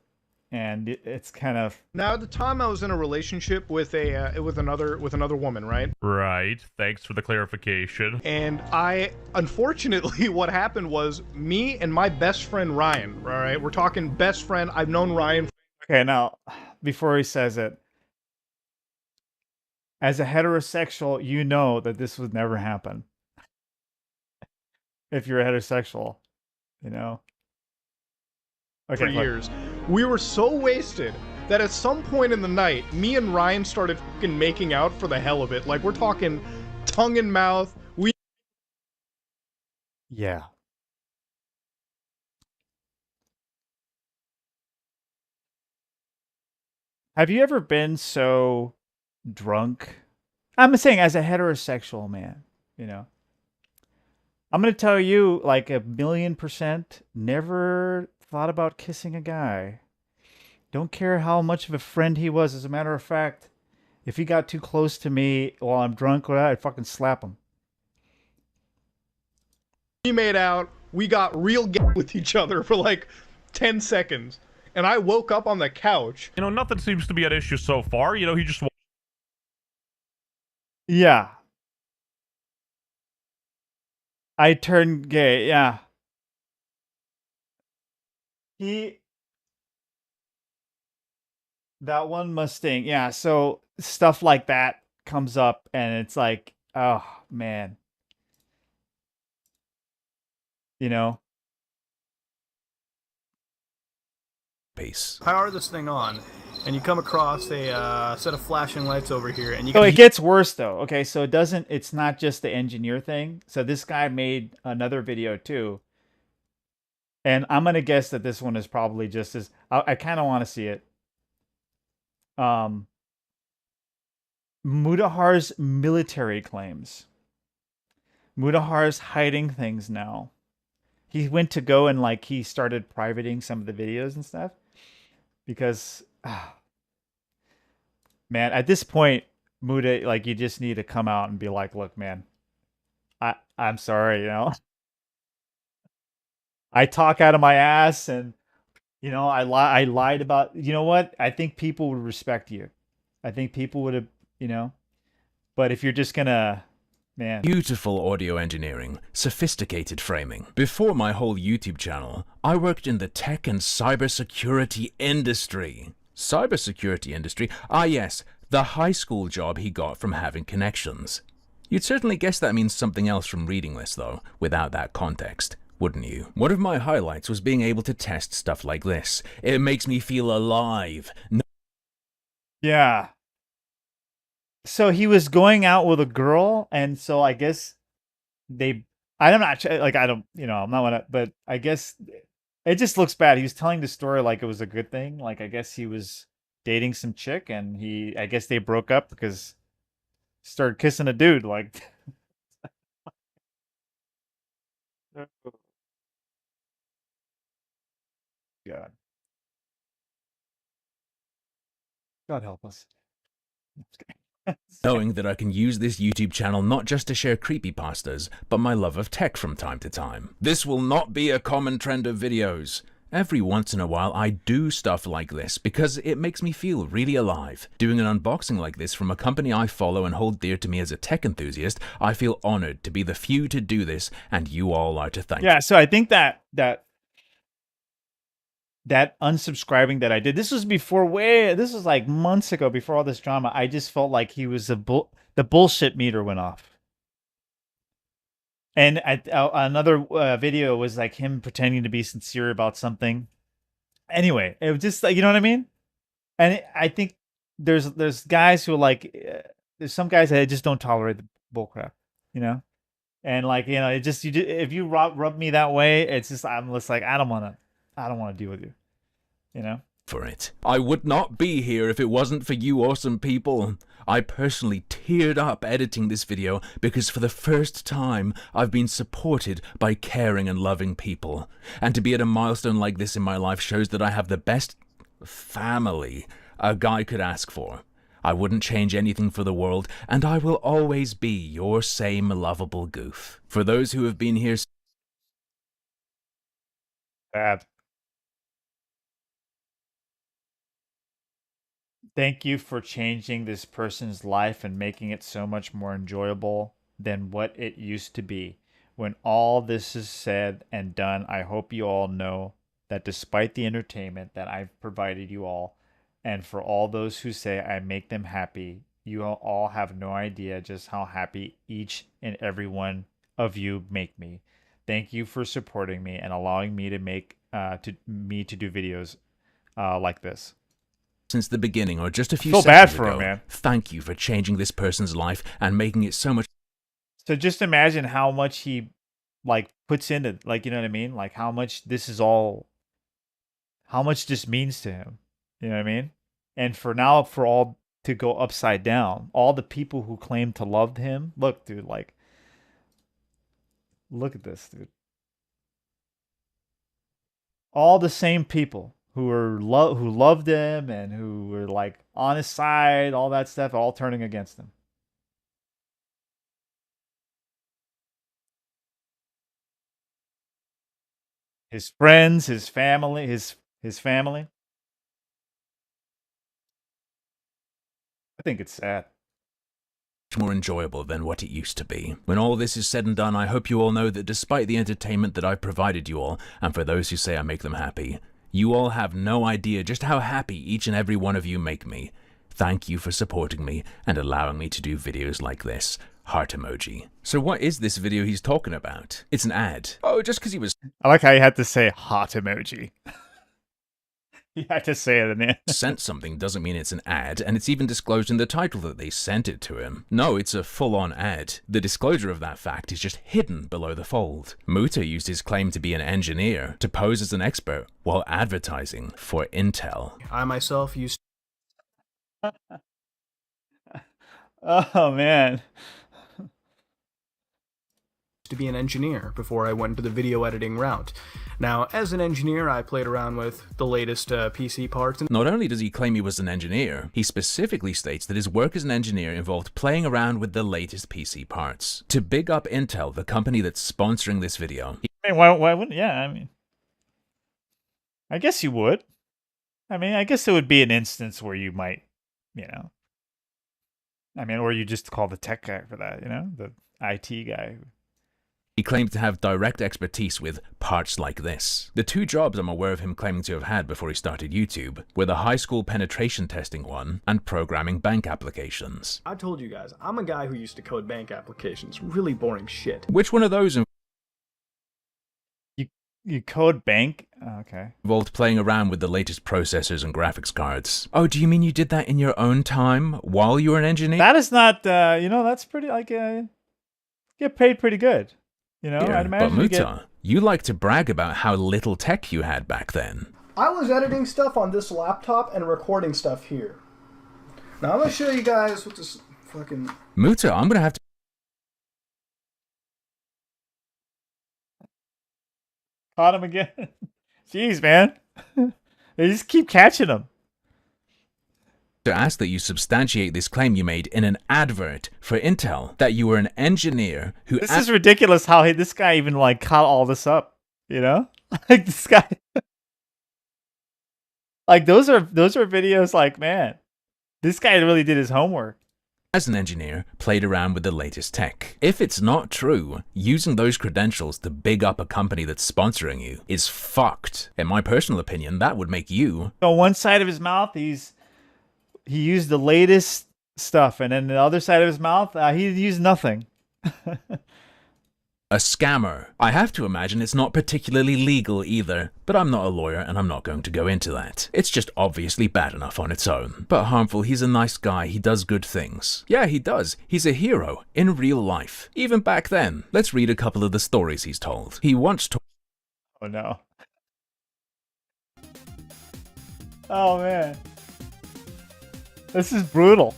and it's kind of. Now, at the time, I was in a relationship with another woman, right? Right. Thanks for the clarification. And unfortunately, what happened was me and my best friend Ryan. All right, we're talking best friend. I've known Ryan. Okay, now before he says it, as a heterosexual, you know that this would never happen. If you're a heterosexual, you know. Okay, for years. We were so wasted that at some point in the night, me and Ryan started fucking making out for the hell of it. Like, we're talking tongue in mouth. Yeah. Have you ever been so drunk? I'm saying as a heterosexual man, you know. I'm going to tell you, like 1,000,000%, never thought about kissing a guy. Don't care how much of a friend he was. As a matter of fact, if he got too close to me while I'm drunk, I'd fucking slap him. We made out. We got real gay with each other for like 10 seconds. And I woke up on the couch. You know, nothing seems to be an issue so far. You know, he just... Yeah. I turned gay, yeah. That one Mustang, yeah, so stuff like that comes up and it's like, oh man. You know? Peace. Power this thing on, and you come across a set of flashing lights over here, and you. Oh, it gets worse though. Okay, so it's not just the engineer thing. So this guy made another video too. And I'm gonna guess that this one is probably just as I kind of want to see it. Mutahar's military claims. Mutahar's hiding things now. He went to go and like he started privating some of the videos and stuff because man, at this point, Muta, like you just need to come out and be like, look, man, I'm sorry, you know. I talk out of my ass and you know, I lied about, you know what? I think people would respect you. I think people would have, you know. But if you're just gonna, man. Beautiful audio engineering, sophisticated framing. Before my whole YouTube channel, I worked in the tech and cybersecurity industry. Cybersecurity industry? Ah yes, the high school job he got from having connections. You'd certainly guess that means something else from reading this though, without that context, wouldn't you? One of my highlights was being able to test stuff like this. It makes me feel alive. Yeah. So he was going out with a girl, and so I guess I'm not like I don't, you know, I'm not gonna, but I guess it just looks bad. He was telling the story like it was a good thing. Like I guess he was dating some chick, and I guess they broke up because he started kissing a dude. Like, God, God help us. knowing that I can use this YouTube channel not just to share creepypastas, but my love of tech from time to time. This will not be a common trend of videos. Every once in a while I do stuff like this because it makes me feel really alive. Doing an unboxing like this from a company I follow and hold dear to me as a tech enthusiast, I feel honored to be the few to do this, and you all are to thank. Yeah, so I think that unsubscribing that I did, this was like months ago, before all this drama. I just felt like he was the bullshit meter went off. And another video was like him pretending to be sincere about something. Anyway, it was just like, you know what I mean? And I think there's guys who are like, there's some guys that just don't tolerate the bullcrap, you know? And like, you know, if you rub me that way, it's just, I'm just like, I don't want to deal with you, you know? For it. I would not be here if it wasn't for you awesome people. I personally teared up editing this video because for the first time I've been supported by caring and loving people. And to be at a milestone like this in my life shows that I have the best family a guy could ask for. I wouldn't change anything for the world, and I will always be your same lovable goof. For those who have been here... Bad. Thank you for changing this person's life and making it so much more enjoyable than what it used to be. When all this is said and done, I hope you all know that despite the entertainment that I've provided you all, and for all those who say I make them happy, you all have no idea just how happy each and every one of you make me. Thank you for supporting me and allowing me to do videos like this. Since the beginning, or just a few Feel seconds bad for ago. him, man. Thank you for changing this person's life and making it so much... So just imagine how much he like puts into, like, you know what I mean? Like how much this means to him. You know what I mean? And for all to go upside down, all the people who claim to love him, look, dude, like, look at this, dude. All the same people who loved him and who were like on his side, all that stuff, all turning against him. His friends, his family, his family. I think it's sad. more enjoyable than what it used to be. When all this is said and done, I hope you all know that despite the entertainment that I've provided you all, and for those who say I make them happy, you all have no idea just how happy each and every one of you make me. Thank you for supporting me and allowing me to do videos like this. Heart emoji. So what is this video he's talking about? It's an ad. Oh, just because he was... I like how you had to say hot emoji. You had to say it in there. sent something doesn't mean it's an ad, and it's even disclosed in the title that they sent it to him. No, it's a full-on ad. The disclosure of that fact is just hidden below the fold. Muta used his claim to be an engineer to pose as an expert while advertising for Intel. I myself used Oh, man. to be an engineer before I went into the video editing route. Now, as an engineer, I played around with the latest PC parts. And not only does he claim he was an engineer, he specifically states that his work as an engineer involved playing around with the latest PC parts. To big up Intel, the company that's sponsoring this video. I mean, why wouldn't? Yeah, I mean, I guess you would. I mean, I guess it would be an instance where you might, you know, I mean, or you just call the tech guy for that, you know, the IT guy. He claimed to have direct expertise with parts like this. The two jobs I'm aware of him claiming to have had before he started YouTube were the high school penetration testing one and programming bank applications. I told you guys, I'm a guy who used to code bank applications. Really boring shit. Which one of those You code bank? Oh, okay. involved playing around with the latest processors and graphics cards? Oh, do you mean you did that in your own time while you were an engineer? That is not, you know, that's pretty, like, get paid pretty good. You know, Yeah, I'd imagine but Muta, you like to brag about how little tech you had back then. I was editing stuff on this laptop and recording stuff here. Now I'm gonna show you guys what this fucking... Muta, I'm gonna have to... Caught him again. Jeez, man. They just keep catching him. to ask that you substantiate this claim you made in an advert for Intel, that you were an engineer who... This is ridiculous how this guy even, like, caught all this up, you know? Like, this guy... Like, those are videos, like, man, this guy really did his homework. As an engineer, played around with the latest tech. If it's not true, using those credentials to big up a company that's sponsoring you is fucked. In my personal opinion, that would make you... On one side of his mouth, he used the latest stuff, and then the other side of his mouth, he used nothing. a scammer. I have to imagine it's not particularly legal either, but I'm not a lawyer and I'm not going to go into that. It's just obviously bad enough on its own. But harmful, he's a nice guy, he does good things. Yeah, he does. He's a hero in real life. Even back then. Let's read a couple of the stories he's told. He once told... Oh no. Oh man. This is brutal.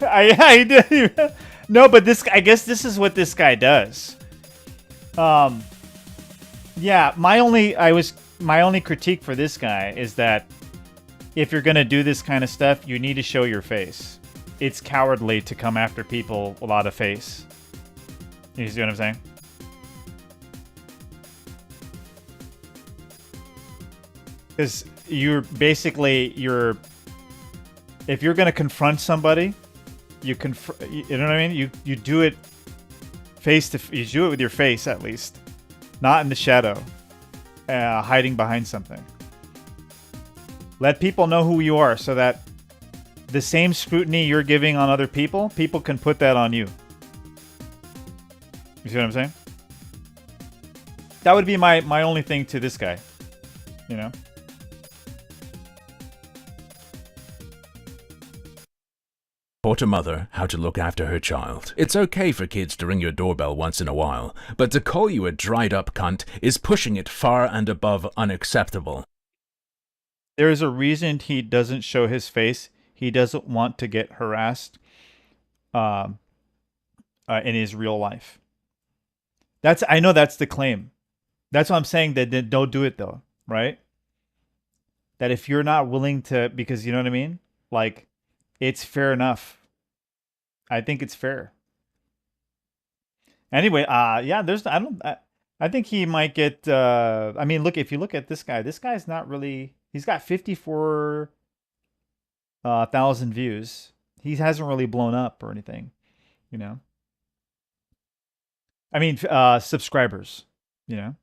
Yeah, he did. No, but this, I guess this is what this guy does. Yeah, my only critique for this guy is that if you're gonna do this kind of stuff, you need to show your face. It's cowardly to come after people without a face. You see what I'm saying? Because you're basically, if you're gonna confront somebody, you know what I mean? You do it you do it with your face at least, not in the shadow, hiding behind something. Let people know who you are, so that the same scrutiny you're giving on other people, people can put that on you. You see what I'm saying? That would be my only thing to this guy, you know. Taught a mother how to look after her child. It's okay for kids to ring your doorbell once in a while, but to call you a dried up cunt is pushing it far and above unacceptable. There is a reason he doesn't show his face. He doesn't want to get harassed in his real life. I know that's the claim. That's what I'm saying, that don't do it though, right? That if you're not willing to, because you know what I mean? Like, it's fair enough. I think it's fair. Anyway, yeah, I think he might get, I mean, look, if you look at this guy's not really, he's got 54,000 views. He hasn't really blown up or anything, you know? I mean, subscribers, you know?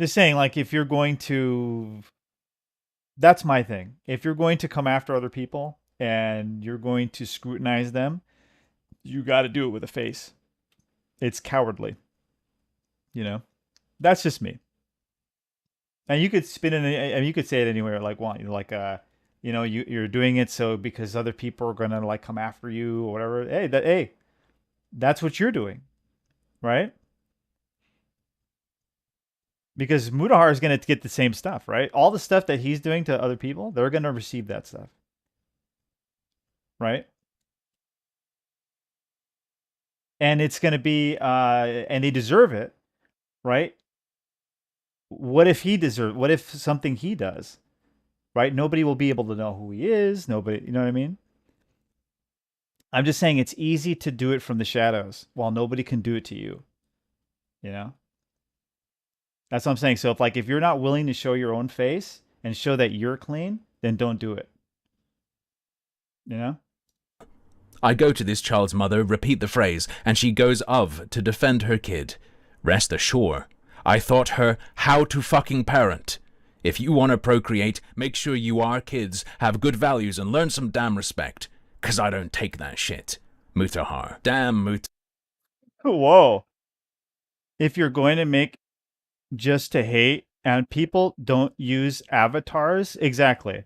Just saying, like, if you're going to... That's my thing. If you're going to come after other people and you're going to scrutinize them, you got to do it with a face. It's cowardly. You know? That's just me. And you could spin it, and you could say it anywhere like want. Like, you know, you're doing it so because other people are going to, like, come after you or whatever. Hey, that's what you're doing. Right? Because Mutahar is going to get the same stuff, right? All the stuff that he's doing to other people, they're going to receive that stuff. Right? And it's going to be, and they deserve it, right? What if something he does, right? Nobody will be able to know who he is. Nobody, you know what I mean? I'm just saying it's easy to do it from the shadows while nobody can do it to you. You know? That's what I'm saying. So if you're not willing to show your own face and show that you're clean, then don't do it. You know? I go to this child's mother, repeat the phrase, and she goes of to defend her kid. Rest assured, I taught her how to fucking parent. If you want to procreate, make sure you are kids, have good values, and learn some damn respect. 'Cause I don't take that shit. Mutahar. Damn Whoa. If you're going to make just to hate, and people don't use avatars, exactly,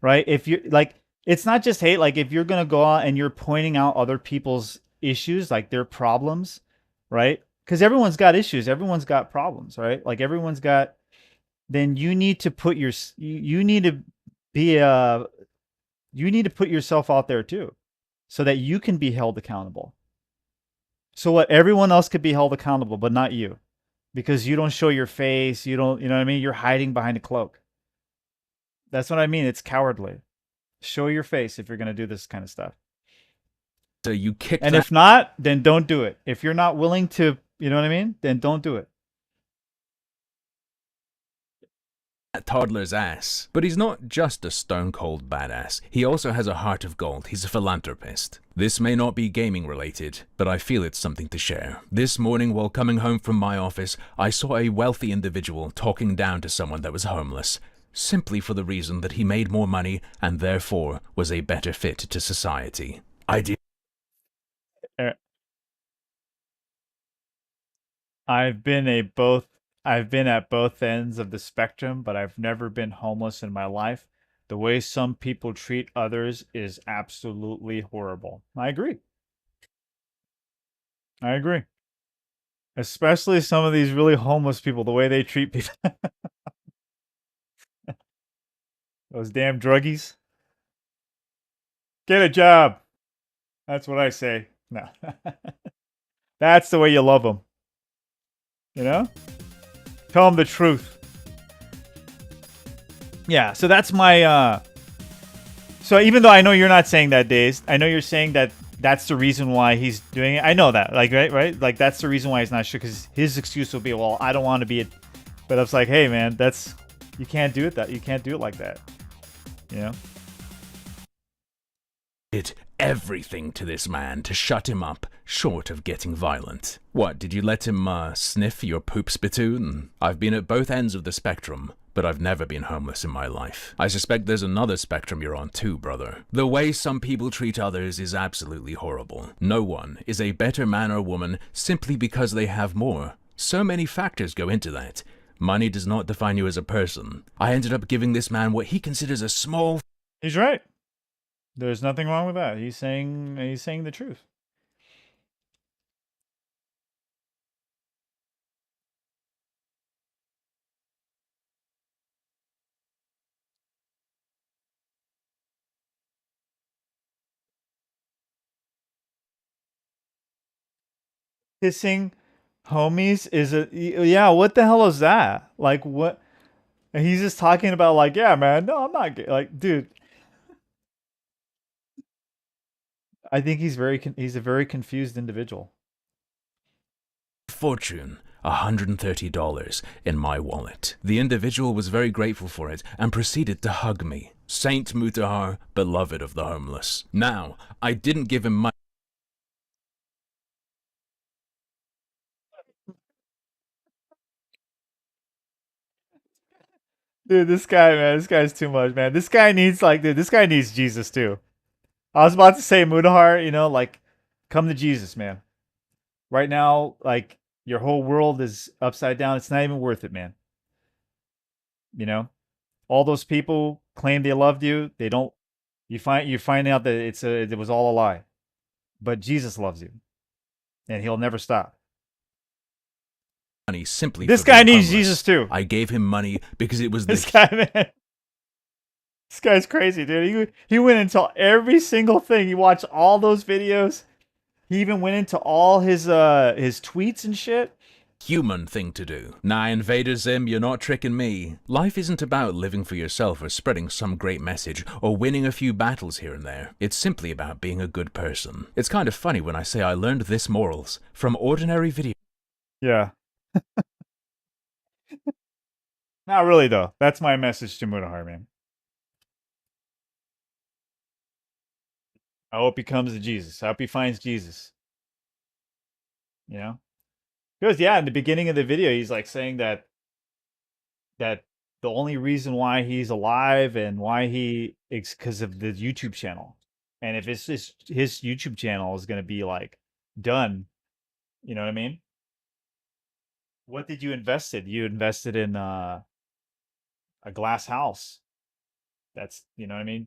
right? If you like, it's not just hate. Like, if you're gonna go out and you're pointing out other people's issues, like their problems, right? Because everyone's got issues, everyone's got problems, right? Like, everyone's got. Then you need to put you need to be You need to put yourself out there too, so that you can be held accountable. So what? Everyone else could be held accountable, but not you, because you don't show your face. You don't. You know what I mean? You're hiding behind a cloak. That's what I mean. It's cowardly. Show your face if you're gonna do this kind of stuff. So you kicked And that if not, then don't do it. If you're not willing to, you know what I mean? Then don't do it. toddler's ass. But he's not just a stone-cold badass. He also has a heart of gold. He's a philanthropist. This may not be gaming related, but I feel it's something to share. This morning while coming home from my office, I saw a wealthy individual talking down to someone that was homeless, simply for the reason that he made more money and therefore was a better fit to society. I've been at both ends of the spectrum, but I've never been homeless in my life. The way some people treat others is absolutely horrible. I agree. Especially some of these really homeless people, the way they treat people. Those damn druggies. Get a job. That's what I say. No. That's the way you love them. You know? Tell them the truth. Yeah, so that's my so even though I know you're not saying that, Days, I know you're saying that that's the reason why he's doing it. I know that. Like, right? Like, that's the reason why he's not sure, because his excuse will be, well, I don't want to be it. But I was like, hey, man, that's... You can't do it you can't do it like that. You know? Did everything to this man to shut him up, short of getting violent. What, did you let him sniff your poop spittoon? I've been at both ends of the spectrum, but I've never been homeless in my life. I suspect there's another spectrum you're on too, brother. The way some people treat others is absolutely horrible. No one is a better man or woman simply because they have more. So many factors go into that. Money does not define you as a person. I ended up giving this man what he considers a small... He's right. There's nothing wrong with that. He's saying the truth. Kissing homies is yeah, what the hell is that? Like, what? And he's just talking about, like, yeah, man, no, I'm not gay. Like, dude, I think he's a very confused individual. Fortune, $130 in my wallet. The individual was very grateful for it and proceeded to hug me. Saint Mutahar, beloved of the homeless. Now, I didn't give him money. Dude, this guy, man, this guy's too much, man. This guy needs, like, dude, this guy needs Jesus too. I was about to say, Mutahar, you know, like, come to Jesus, man. Right now, like, your whole world is upside down. It's not even worth it, man. You know, all those people claim they loved you. They don't. You find out that it was all a lie. But Jesus loves you, and He'll never stop. Simply This for guy being needs homeless. Jesus too. I gave him money because it was This the guy, man. This guy's crazy, dude. He went into every single thing. He watched all those videos. He even went into all his tweets and shit. human thing to do. Nah, Invader Zim, you're not tricking me. Life isn't about living for yourself or spreading some great message or winning a few battles here and there. It's simply about being a good person. It's kind of funny when I say I learned this morals from ordinary video. Yeah. Not really, though. That's my message to Mutahar, man. I hope he comes to Jesus. I hope he finds Jesus. You know? Because, yeah, in the beginning of the video, he's like saying that the only reason why he's alive and why it's because of the YouTube channel. And if it's his YouTube channel is going to be, like, done, you know what I mean? What did you invest in? You invested in a glass house. That's, you know what I mean?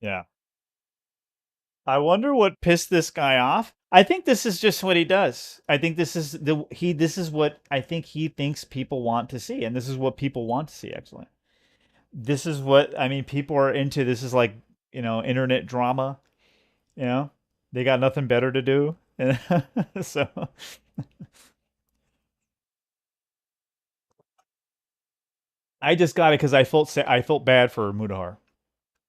Yeah. I wonder what pissed this guy off. I think this is just what he does. I think this is this is what I think he thinks people want to see, and this is what people want to see, actually. this is what I mean. People are into this. Is like, you know, internet drama. You know, they got nothing better to do, and so I just got it because I felt bad for Mutahar,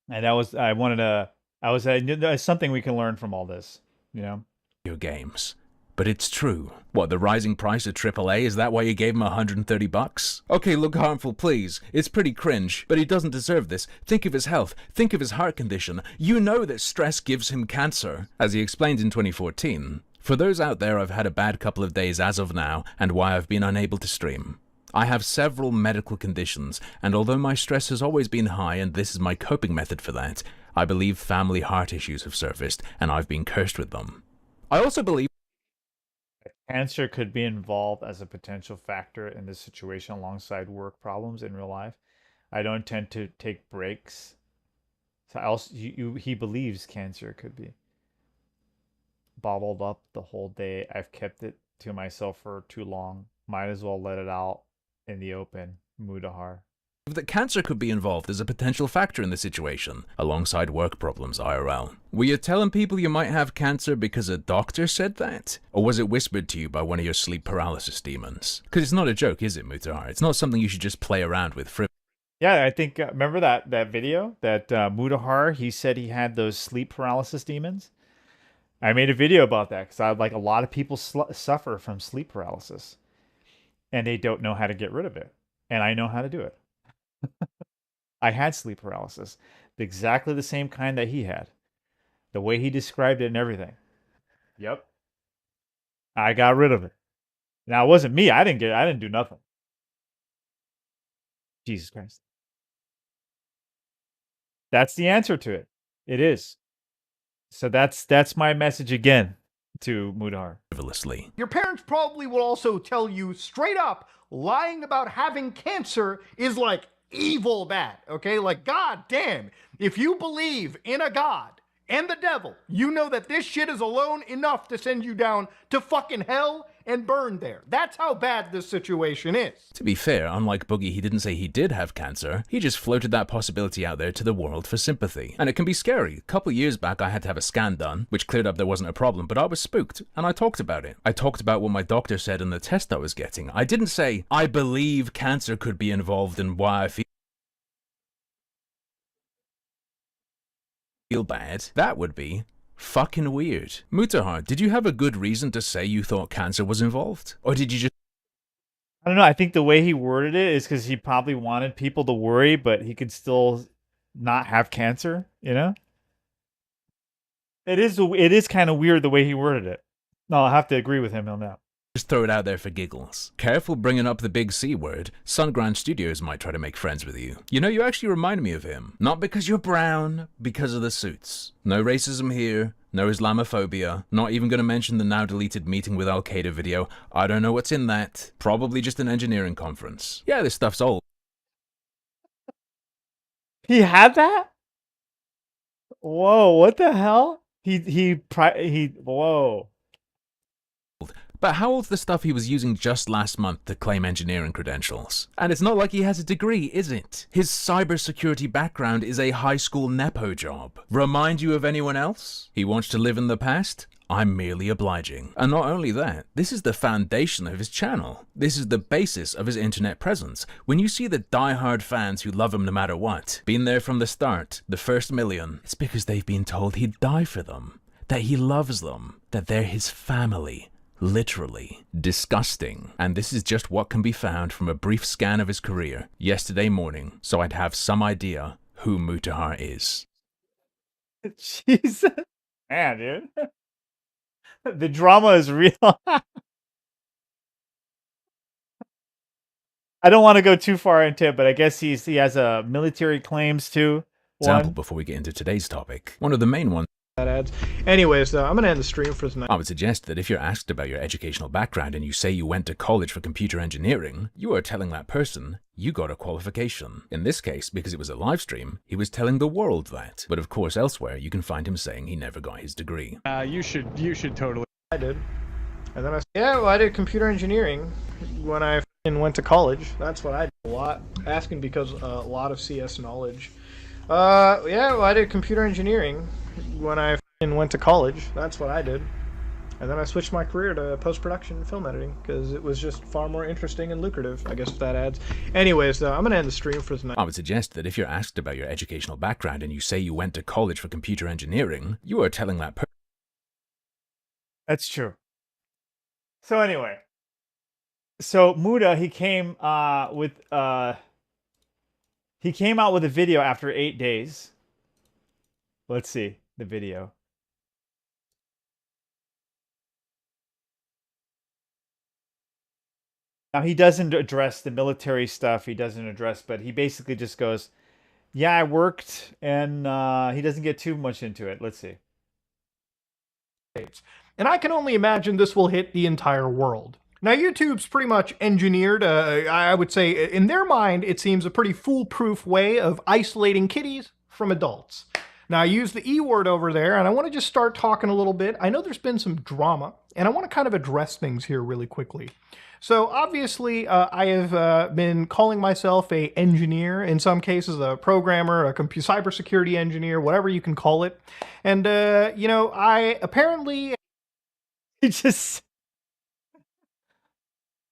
and that was I wanted to. I knew there's something we can learn from all this. You know. Video games. But it's true. What, the rising price of AAA, is that why you gave him $130? Okay, look harmful, please. It's pretty cringe, but he doesn't deserve this. Think of his health. Think of his heart condition. You know that stress gives him cancer, as he explained in 2014. For those out there, I've had a bad couple of days as of now, and why I've been unable to stream. I have several medical conditions, and although my stress has always been high and this is my coping method for that, I believe family heart issues have surfaced, and I've been cursed with them. I also believe Cancer could be involved as a potential factor in this situation alongside work problems in real life. I don't tend to take breaks. So he believes cancer could be bottled up the whole day. I've kept it to myself for too long. Might as well let it out in the open. Mutahar. that cancer could be involved as a potential factor in the situation, alongside work problems IRL. Were you telling people you might have cancer because a doctor said that? Or was it whispered to you by one of your sleep paralysis demons? Because it's not a joke, is it, Mutahar? It's not something you should just play around with frivolously. Yeah, I think, remember that video? That Mutahar, he said he had those sleep paralysis demons? I made a video about that because a lot of people suffer from sleep paralysis. And they don't know how to get rid of it. And I know how to do it. I had sleep paralysis. Exactly the same kind that he had. The way he described it and everything. Yep. I got rid of it. Now, it wasn't me. I didn't do nothing. Jesus Christ. That's the answer to it. It is. So that's my message again to Mutahar. Your parents probably will also tell you straight up lying about having cancer is like evil bad, okay? Like, god damn, if you believe in a god and the devil, you know that this shit is alone enough to send you down to fucking hell and burn there. That's how bad this situation is. To be fair, unlike Boogie, he didn't say he did have cancer. He just floated that possibility out there to the world for sympathy. And it can be scary. A couple years back, I had to have a scan done, which cleared up there wasn't a problem, but I was spooked, and I talked about it. I talked about what my doctor said in the test I was getting. I didn't say, I believe cancer could be involved in why I feel bad. That would be fucking weird. Mutahar, did you have a good reason to say you thought cancer was involved? Or did you just... I don't know. I think the way he worded it is because he probably wanted people to worry, but he could still not have cancer, you know? It is kind of weird the way he worded it. No, I'll have to agree with him on that. Just throw it out there for giggles. Careful bringing up the big C word. Sunground Studios might try to make friends with you. You know, you actually remind me of him. Not because you're brown, because of the suits. No racism here, no Islamophobia. Not even going to mention the now deleted meeting with Al-Qaeda video. I don't know what's in that. Probably just an engineering conference. Yeah, this stuff's old. He had that? Whoa, what the hell? Whoa. But how old's the stuff he was using just last month to claim engineering credentials? And it's not like he has a degree, is it? His cybersecurity background is a high school nepo job. Remind you of anyone else? He wants to live in the past? I'm merely obliging. And not only that, this is the foundation of his channel. This is the basis of his internet presence. When you see the die-hard fans who love him no matter what, been there from the start, the first million, it's because they've been told he'd die for them, that he loves them, that they're his family. Literally disgusting. And this is just what can be found from a brief scan of his career yesterday morning, so I'd have some idea who Mutahar is. Jesus. Man, dude. The drama is real. I don't want to go too far into it, but I guess he has a military claims too. Example before we get into today's topic. One of the main ones. Ads. Anyways, I'm gonna end the stream for tonight. I would suggest that if you're asked about your educational background and you say you went to college for computer engineering, you are telling that person you got a qualification. In this case, because it was a live stream, he was telling the world that. But of course, elsewhere, you can find him saying he never got his degree. You should totally. I did. And then I did computer engineering when I went to college. That's what I did a lot. Asking because a lot of CS knowledge. Yeah, well, I did computer engineering when I went to college. That's what I did. And then I switched my career to post-production and film editing because it was just far more interesting and lucrative, I guess, if that adds. Anyways, though, I'm going to end the stream for tonight. I would suggest that if you're asked about your educational background and you say you went to college for computer engineering, you are telling that person. That's true. So anyway, so Muda, he came out with a video after 8 days. Let's see the video. Now, he doesn't address the military stuff. He doesn't address, but he basically just goes, yeah, I worked, and he doesn't get too much into it. Let's see. And I can only imagine this will hit the entire world. Now, YouTube's pretty much engineered, I would say, in their mind, it seems a pretty foolproof way of isolating kiddies from adults. Now, I use the E word over there, and I want to just start talking a little bit. I know there's been some drama, and I want to kind of address things here really quickly. So obviously, I have been calling myself a engineer, in some cases a programmer, a cybersecurity engineer, whatever you can call it. And, you know, I apparently just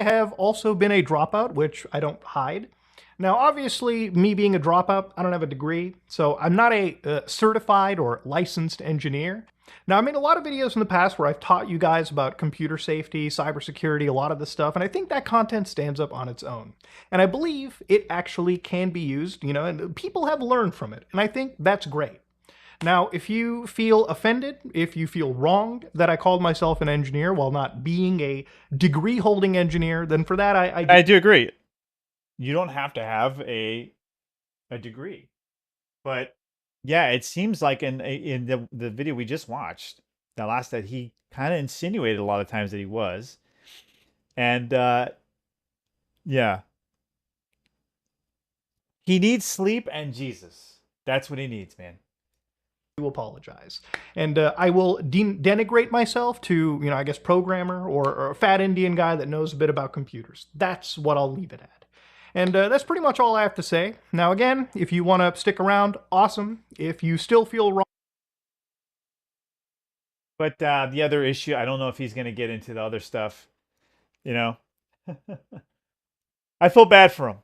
have also been a dropout, which I don't hide. Now, obviously, me being a dropout, I don't have a degree, so I'm not a certified or licensed engineer. Now, I made a lot of videos in the past where I've taught you guys about computer safety, cybersecurity, a lot of this stuff, and I think that content stands up on its own. And I believe it actually can be used, you know, and people have learned from it, and I think that's great. Now, if you feel offended, if you feel wronged that I called myself an engineer while not being a degree-holding engineer, then for that, I do agree. You don't have to have a degree. But yeah, it seems like in the video we just watched, the last, that he kind of insinuated a lot of times that he was. And yeah. He needs sleep and Jesus. That's what he needs, man. To apologize. And I will denigrate myself to, you know, I guess programmer or a fat Indian guy that knows a bit about computers. That's what I'll leave it at. And that's pretty much all I have to say. Now, again, if you want to stick around, awesome. If you still feel wrong. But the other issue, I don't know if he's going to get into the other stuff, you know. I feel bad for him.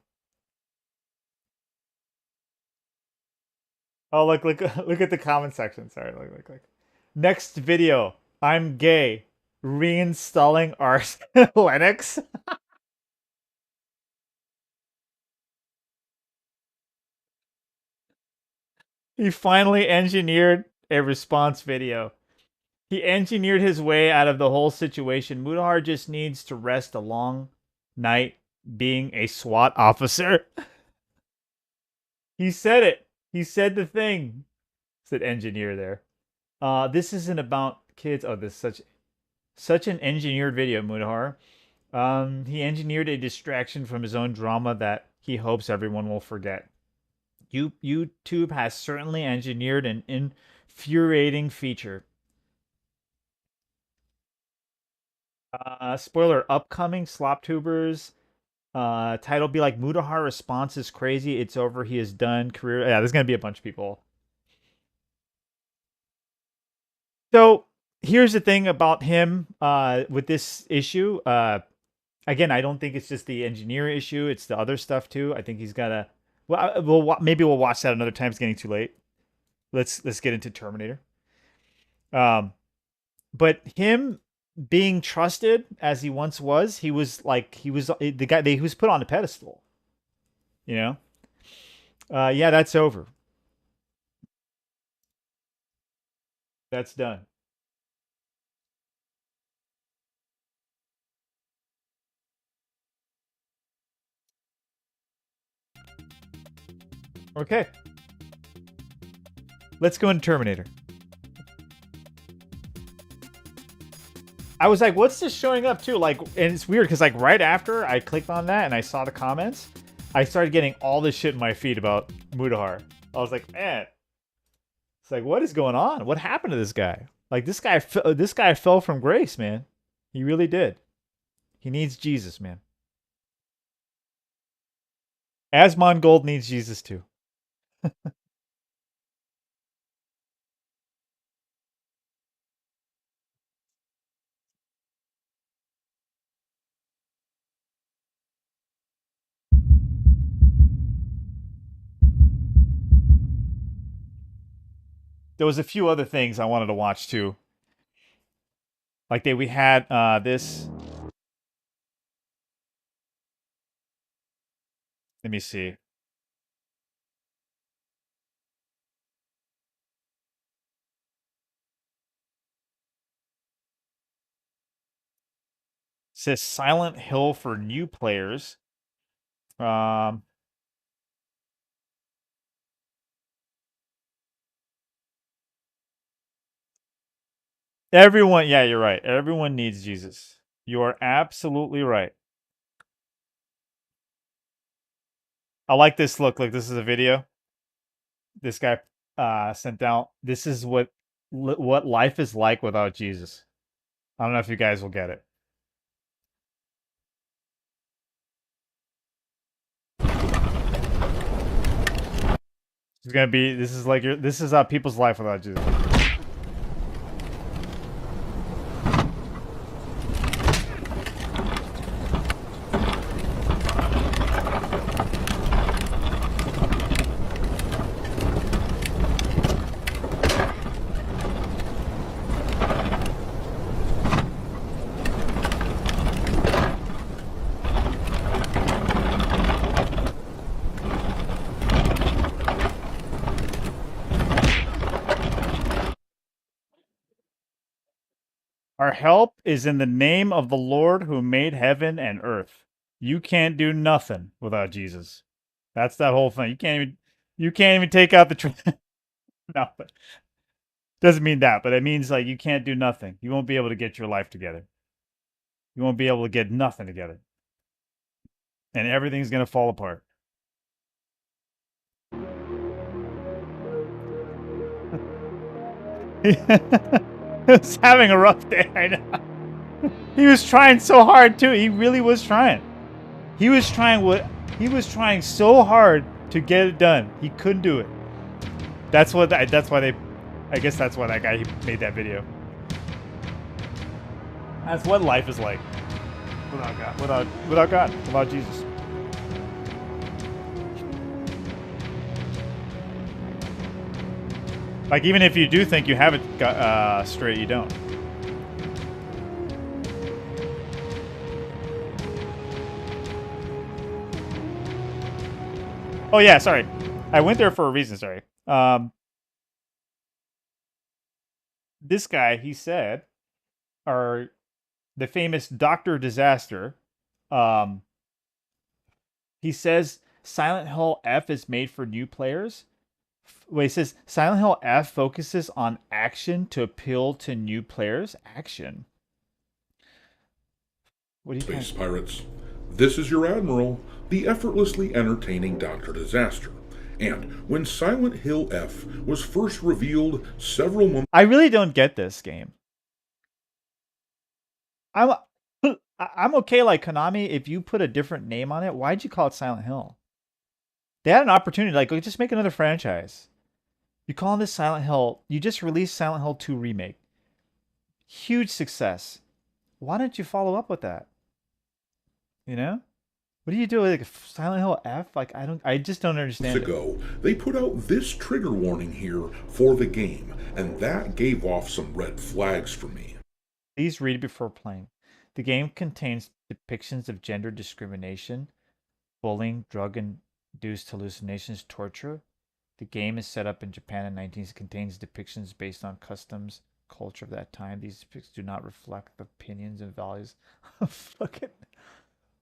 Oh, look at the comment section. Sorry, look. Next video, I'm gay. Reinstalling Arch Linux. He finally engineered a response video. He engineered his way out of the whole situation. Mutahar just needs to rest a long night being a SWAT officer. He said it. He said the thing. Said engineer there. This isn't about kids. Oh, this is such an engineered video, Mutahar. He engineered a distraction from his own drama that he hopes everyone will forget. YouTube has certainly engineered an infuriating feature. Spoiler, upcoming SlopTubers. Title be like, Mutahar response is crazy. It's over. He is done. Career. Yeah, there's going to be a bunch of people. So here's the thing about him with this issue. Again, I don't think it's just the engineer issue. It's the other stuff too. I think he's got to... Well, maybe we'll watch that another time. It's getting too late. Let's get into Terminator. But him being trusted as he once was, he was the guy. He was put on a pedestal. You know. Yeah, that's over. That's done. Okay. Let's go into Terminator. I was like, what's this showing up too? Like, and it's weird because like right after I clicked on that and I saw the comments, I started getting all this shit in my feed about Mutahar. I was like, man, it's like, what is going on? What happened to this guy? Like this guy fell from grace, man. He really did. He needs Jesus, man. Asmongold needs Jesus too. There was a few other things I wanted to watch too. Like we had this. Let me see. It says Silent Hill for new players. Everyone, yeah, you're right. Everyone needs Jesus. You are absolutely right. I like this. Look, this is a video. This guy sent out. This is what life is like without Jesus. I don't know if you guys will get it. It's gonna be. This is like your. This is people's life without Jesus. Our help is in the name of the Lord who made heaven and earth. You can't do nothing without Jesus. That's that whole thing. You can't even take out the no, but doesn't mean that, but it means like you can't do nothing. You won't be able to get your life together. You won't be able to get nothing together. And everything's going to fall apart. He was having a rough day, I know. He was trying so hard too. He really was trying. He was trying so hard to get it done. He couldn't do it. I guess that's why that guy made that video. That's what life is like without God, without Jesus. Like, even if you do think you have it straight, you don't. Oh yeah, sorry. I went there for a reason, sorry. This guy, he said, the famous Dr. Disaster, he says Silent Hill F is made for new players. Wait, it says Silent Hill F focuses on action to appeal to new players. Action. What do you Space Pirates. This is your Admiral, the effortlessly entertaining Dr. Disaster. And when Silent Hill F was first revealed several months... I really don't get this game. I'm okay, like Konami, if you put a different name on it, why'd you call it Silent Hill? They had an opportunity, like, just make another franchise. You calling this Silent Hill, you just released Silent Hill 2 Remake. Huge success. Why didn't you follow up with that? You know? What do you do with like Silent Hill F? Like, I just don't understand ago, they put out this trigger warning here for the game, and that gave off some red flags for me. Please read before playing. The game contains depictions of gender discrimination, bullying, drug-induced hallucinations, torture. The game is set up in Japan in 1990s. Contains depictions based on customs, culture of that time. These depictions do not reflect the opinions and values of fucking...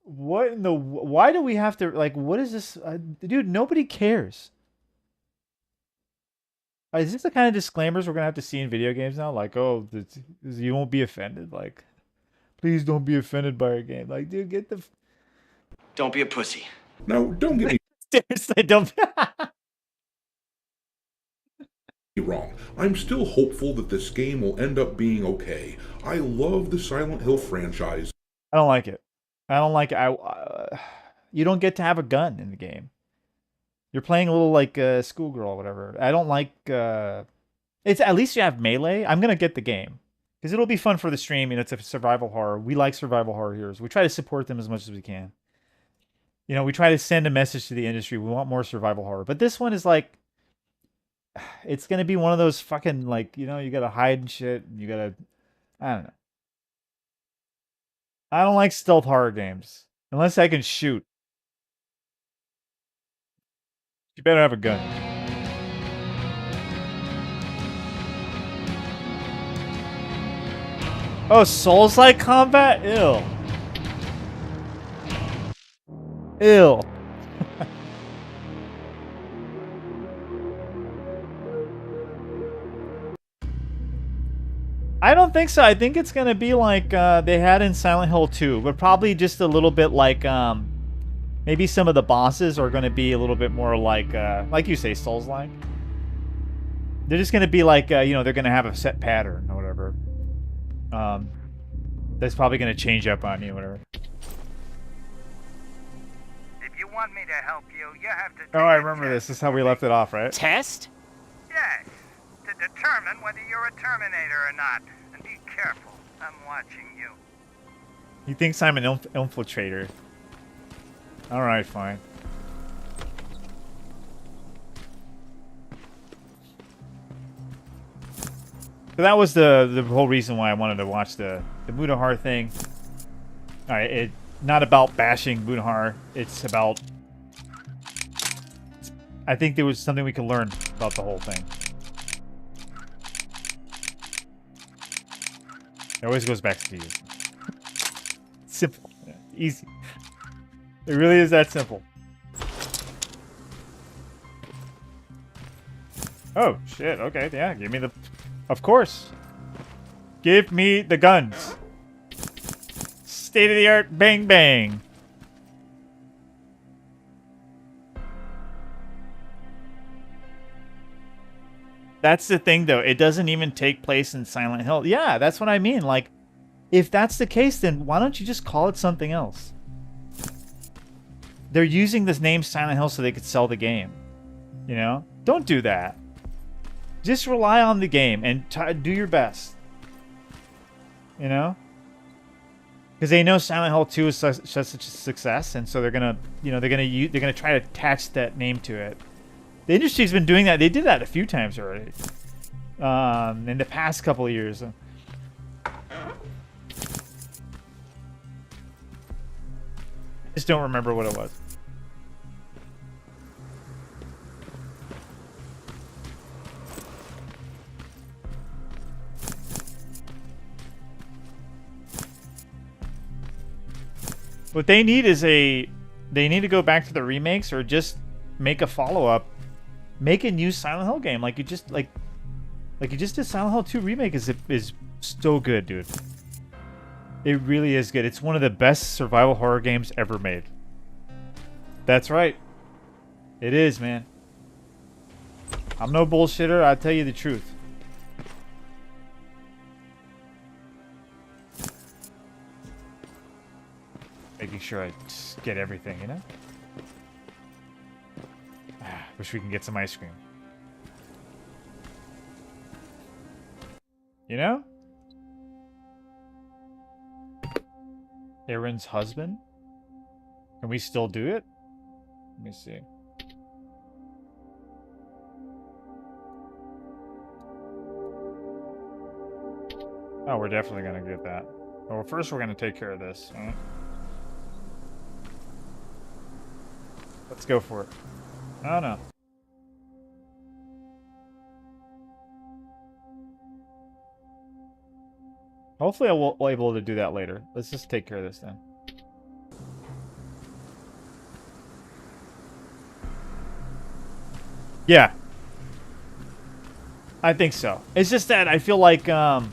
What in the... Why do we have to... Like, what is this? Dude, nobody cares. Is this the kind of disclaimers we're going to have to see in video games now? Like, oh, you won't be offended. Like, please don't be offended by our game. Like, dude, get the... Don't be a pussy. Now, don't get me... Seriously, don't... wrong. I'm still hopeful that this game will end up being okay. I love the Silent Hill franchise. I don't like it. I don't like it. You don't get to have a gun in the game. You're playing a little like schoolgirl or whatever. I don't like. It's at least you have melee. I'm gonna get the game because it'll be fun for the stream. You know, it's a survival horror. We like survival horror heroes. We try to support them as much as we can. You know, we try to send a message to the industry. We want more survival horror. But this one is like, it's gonna be one of those fucking like, you know, you gotta hide and shit. You gotta, I don't know. I don't like stealth horror games unless I can shoot. You better have a gun. Oh, Souls-like combat? Ew. Ew. I don't think so. I think it's gonna be like they had in Silent Hill 2, but probably just a little bit like maybe some of the bosses are gonna be a little bit more like you say, Souls-like. They're just gonna be like you know, they're gonna have a set pattern or whatever. That's probably gonna change up on you, whatever. If you want me to help you, you have to. Oh, I remember this. This is how we left it off, right? Test? Yes, to determine whether you're a Terminator or not. And be careful, I'm watching you. He thinks I'm an infiltrator. Alright, fine. So that was the whole reason why I wanted to watch the Mutahar thing. Alright, it's not about bashing Mutahar. It's about... I think there was something we could learn about the whole thing. It always goes back to you. Simple. Yeah, easy. It really is that simple. Oh, shit. Okay, yeah. Give me the... Of course. Give me the guns. State-of-the-art bang bang. That's the thing, though. It doesn't even take place in Silent Hill. Yeah, that's what I mean. Like, if that's the case, then why don't you just call it something else? They're using this name Silent Hill so they could sell the game. You know? Don't do that. Just rely on the game and do your best. You know? Because they know Silent Hill 2 is such a success, and so they're gonna, you know, they're gonna try to attach that name to it. The industry's been doing that. They did that a few times already. In the past couple of years. I just don't remember what it was. What they need is they need to go back to the remakes or just make a follow-up. Make a new Silent Hill game like you just did. Silent Hill 2 remake is so good, dude. It really is good. It's one of the best survival horror games ever made. That's right. It is, man. I'm no bullshitter. I'll tell you the truth. Making sure I just get everything, you know? Wish we can get some ice cream. You know? Aaron's husband? Can we still do it? Let me see. Oh, we're definitely gonna get that. Well, first we're gonna take care of this. Huh? Let's go for it. I don't know. Hopefully I will be able to do that later. Let's just take care of this then. Yeah. I think so. It's just that I feel like I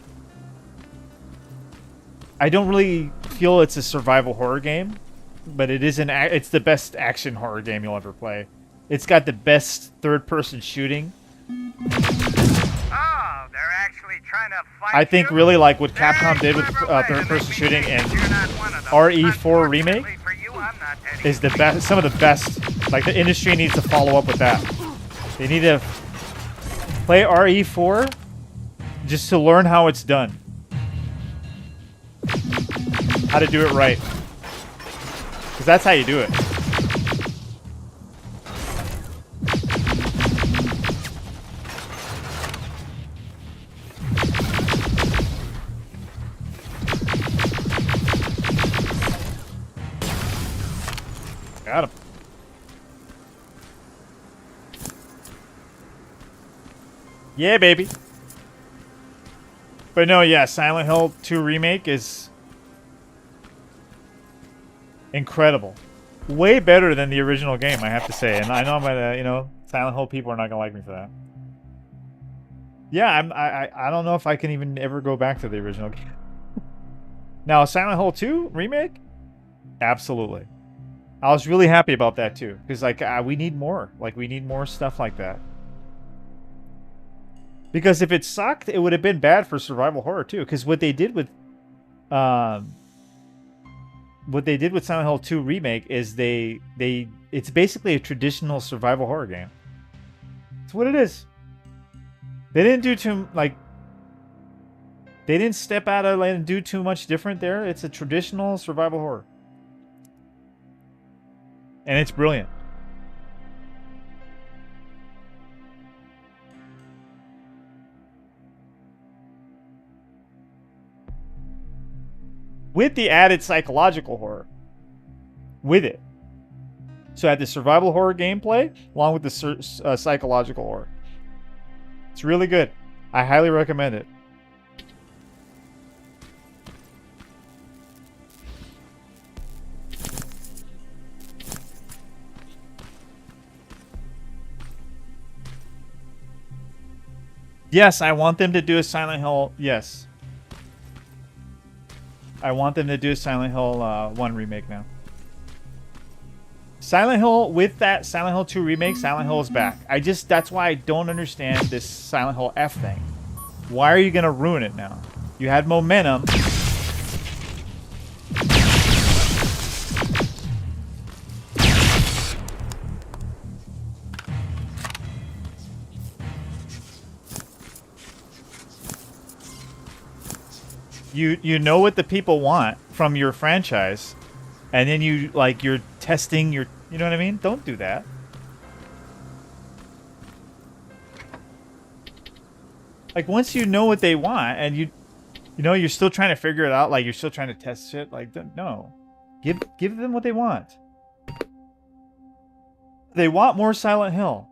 don't really feel it's a survival horror game, but it is it's the best action horror game you'll ever play. It's got the best third-person shooting. Oh, they're actually trying to fight I think you? really like what Capcom did with third-person shooting and RE4 Remake is the best. Some of the best Like, the industry needs to follow up with that. They need to play RE4 just to learn how it's done. How to do it right. Because that's how you do it. Got him. Yeah, baby. But no, yeah, Silent Hill 2 Remake is incredible. Way better than the original game, I have to say. And I know I'm gonna, you know, Silent Hill people are not gonna like me for that. Yeah, I don't know if I can even ever go back to the original game. Now, Silent Hill 2 Remake? Absolutely. I was really happy about that too, because like we need more. Like we need more stuff like that. Because if it sucked, it would have been bad for survival horror too. Because what they did with, Silent Hill 2 Remake is it's basically a traditional survival horror game. It's what it is. They didn't do too they didn't step out of and do too much different there. It's a traditional survival horror. And it's brilliant. With the added psychological horror. With it. So I had the survival horror gameplay along with the psychological horror. It's really good. I highly recommend it. Yes, I want them to do a Silent Hill. Yes. I want them to do a Silent Hill 1 remake now. Silent Hill, with that Silent Hill 2 remake, Silent Hill is back. That's why I don't understand this Silent Hill F thing. Why are you going to ruin it now? You had momentum. You know what the people want from your franchise, and then you're testing your, you know what I mean? Don't do that. Like once you know what they want and you know you're still trying to figure it out, like you're still trying to test shit, like no. Give them what they want. They want more Silent Hill.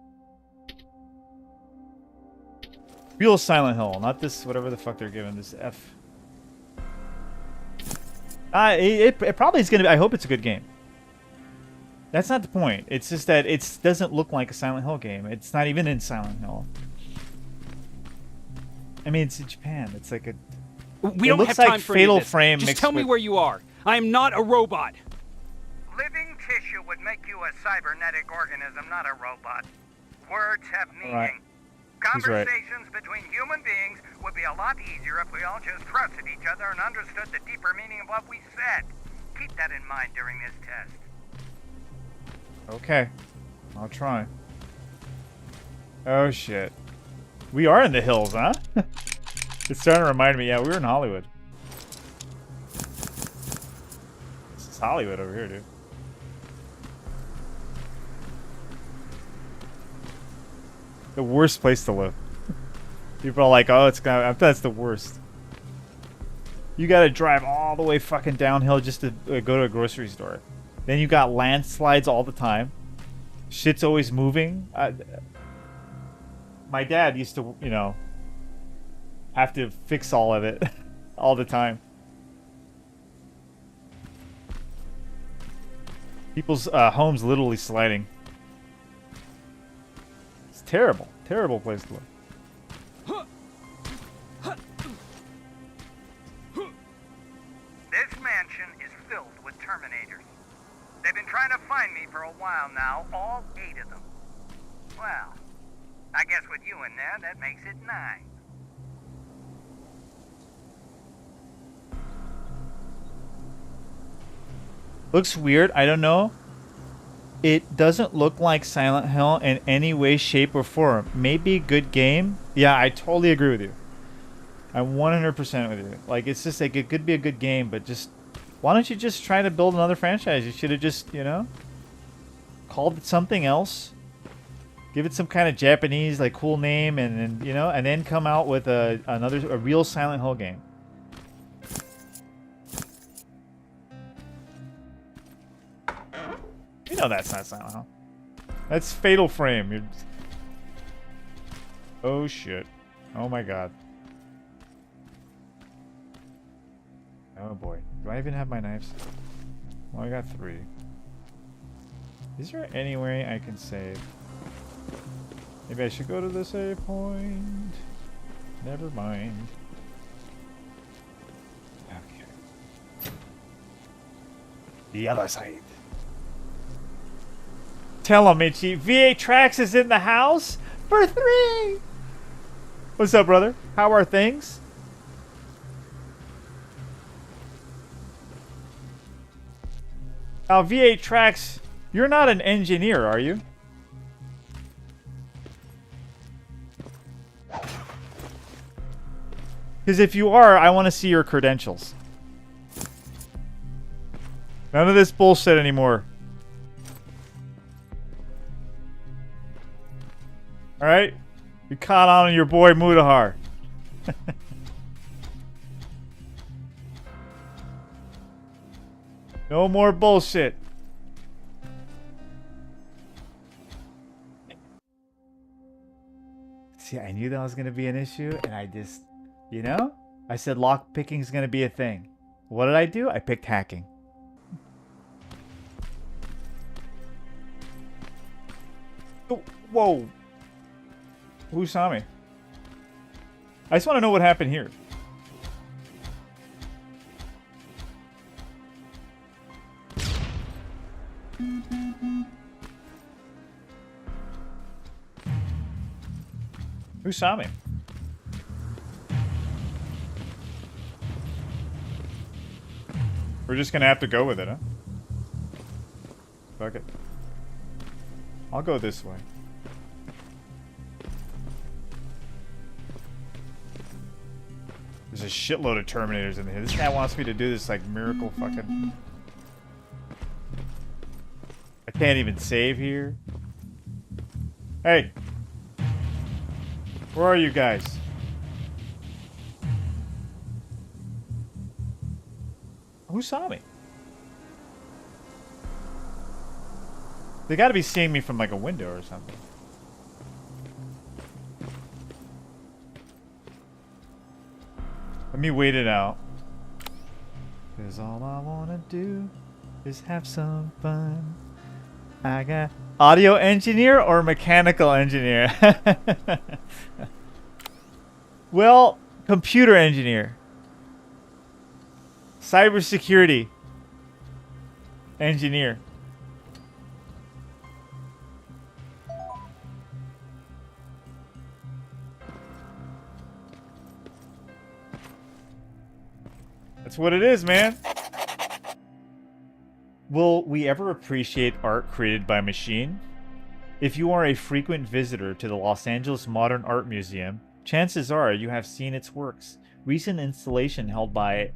Real Silent Hill, not this whatever the fuck they're giving this F. It probably is going to be... I hope it's a good game. That's not the point. It's just that it doesn't look like a Silent Hill game. It's not even in Silent Hill. I mean, it's in Japan. It's like a... We don't have time for Fatal any of this. Frame. Just tell me where you are. I am not a robot. Living tissue would make you a cybernetic organism, not a robot. Words have meaning. Right. Conversations between human beings would be a lot easier if we all just trusted each other and understood the deeper meaning of what we said. Keep that in mind during this test. Okay. I'll try. Oh, shit. We are in the hills, huh? It's starting to remind me. Yeah, we were in Hollywood. This is Hollywood over here, dude. The worst place to live. People are like, oh, it's gonna... I thought that's the worst. You gotta drive all the way fucking downhill just to go to a grocery store. Then you got landslides all the time. Shit's always moving. My dad used to, you know, have to fix all of it all the time. People's homes literally sliding. It's terrible. Terrible place to live. This mansion is filled with Terminators. They've been trying to find me for a while now, all 8 of them. Well, I guess with you in there, that makes it 9. Looks weird. I don't know. It doesn't look like Silent Hill in any way, shape, or form. Maybe good game. Yeah, I totally agree with you. I'm 100% with you. Like, it's just like, it could be a good game, but just, why don't you just try to build another franchise? You should have just, you know, called it something else. Give it some kind of Japanese, like, cool name, and you know, and then come out with a real Silent Hill game. You know that's not Silent Hill. That's Fatal Frame. You're... Oh shit. Oh my god. Oh boy. Do I even have my knives? Well, I got 3. Is there any way I can save? Maybe I should go to the save point. Never mind. Okay. The other side. Tell him, Itchy. VA Trax is in the house for 3. What's up, brother? How are things? Now, VA Trax, you're not an engineer, are you? Because if you are, I want to see your credentials. None of this bullshit anymore. Alright? You caught on your boy Mutahar. No more bullshit. See, I knew that was going to be an issue, and I just, you know? I said lock picking is going to be a thing. What did I do? I picked hacking. Oh, whoa. Who saw me? I just want to know what happened here. Who saw me? We're just gonna have to go with it, huh? Fuck it. I'll go this way. There's a shitload of Terminators in here. This guy wants me to do this like miracle fucking... I can't even save here. Hey! Where are you guys? Who saw me? They gotta be seeing me from like a window or something. Let me wait it out. 'Cause all I wanna do is have some fun. I got audio engineer or mechanical engineer? Well, computer engineer. Cybersecurity engineer. That's what it is, man. Will we ever appreciate art created by machine? If you are a frequent visitor to the Los Angeles Modern Art Museum, chances are you have seen its works. Recent installation held by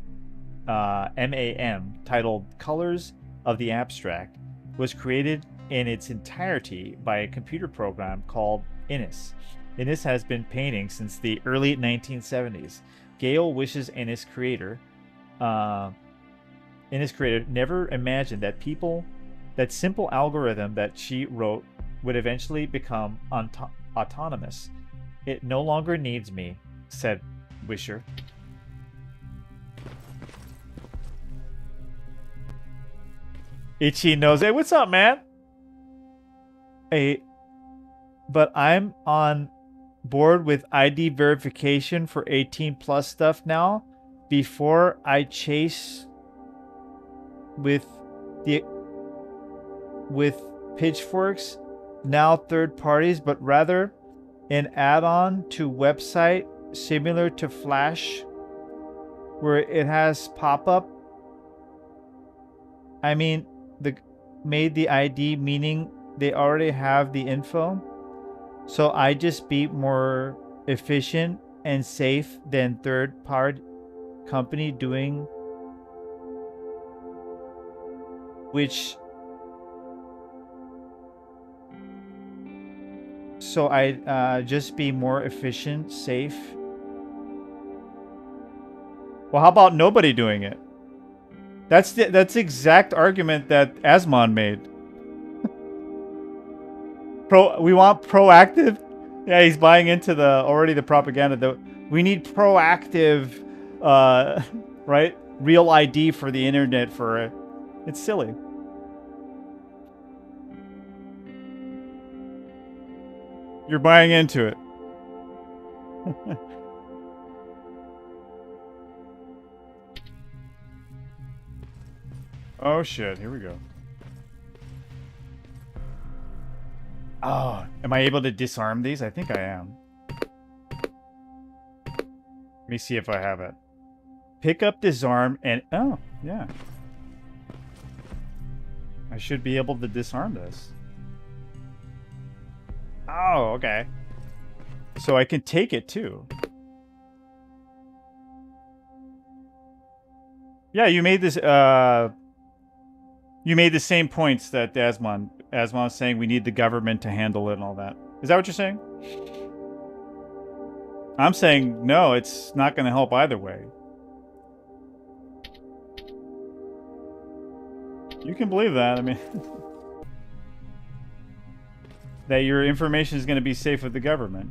MAM, titled Colors of the Abstract, was created in its entirety by a computer program called Innis. Innis has been painting since the early 1970s. Gale wishes Innis creator never imagined that simple algorithm that she wrote would eventually become autonomous. It no longer needs me, said Wisher. Ichi knows. Hey, what's up, man? Hey, but I'm on board with ID verification for 18 plus stuff now. Before I chase with pitchforks, now third parties, but rather an add-on to website similar to Flash, where it has pop-up. I mean, made the ID, meaning they already have the info. So I just be more efficient and safe than third-party company doing, which so I just be more efficient, safe. Well, how about nobody doing it? That's the exact argument that Asmon made. We want proactive. Yeah, he's buying into the propaganda. We need proactive, right? Real ID for the internet for it. It's silly. You're buying into it. Oh shit, here we go. Oh, am I able to disarm these? I think I am. Let me see if I have it. Pick up, disarm, and... Oh, yeah. I should be able to disarm this. Oh, okay. So I can take it, too. Yeah, you made this, You made the same points that Asmon was saying. We need the government to handle it and all that. Is that what you're saying? I'm saying, no, it's not going to help either way. You can believe that. I mean... that your information is going to be safe with the government.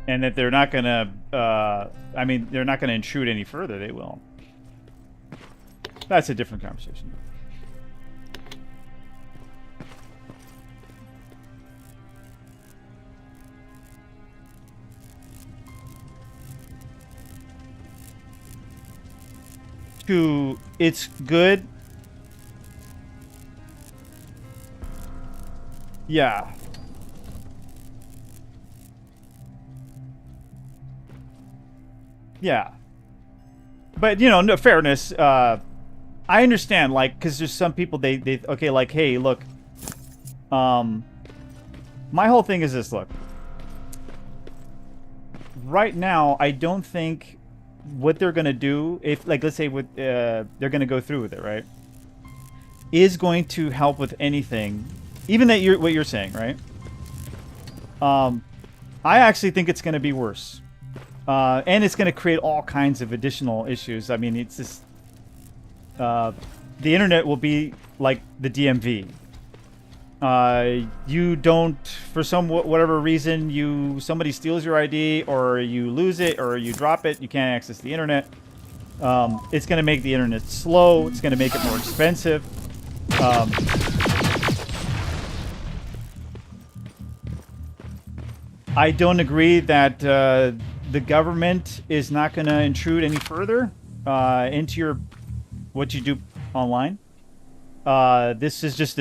And that they're not going to... I mean, they're not going to intrude any further. They will. That's a different conversation. It's good. Yeah. Yeah. But, you know, no fairness, I understand, like, because there's some people, they okay, like, hey, look, my whole thing is this, look. Right now, I don't think what they're going to do, if, like, let's say with, they're going to go through with it, right, is going to help with anything, even that what you're saying, right? I actually think it's going to be worse. And it's going to create all kinds of additional issues. I mean, it's just... the internet will be like the DMV. You don't, for whatever reason, somebody steals your ID, or you lose it, or you drop it, you can't access the internet. It's going to make the internet slow. It's going to make it more expensive. I don't agree that the government is not going to intrude any further into what you do online. This is just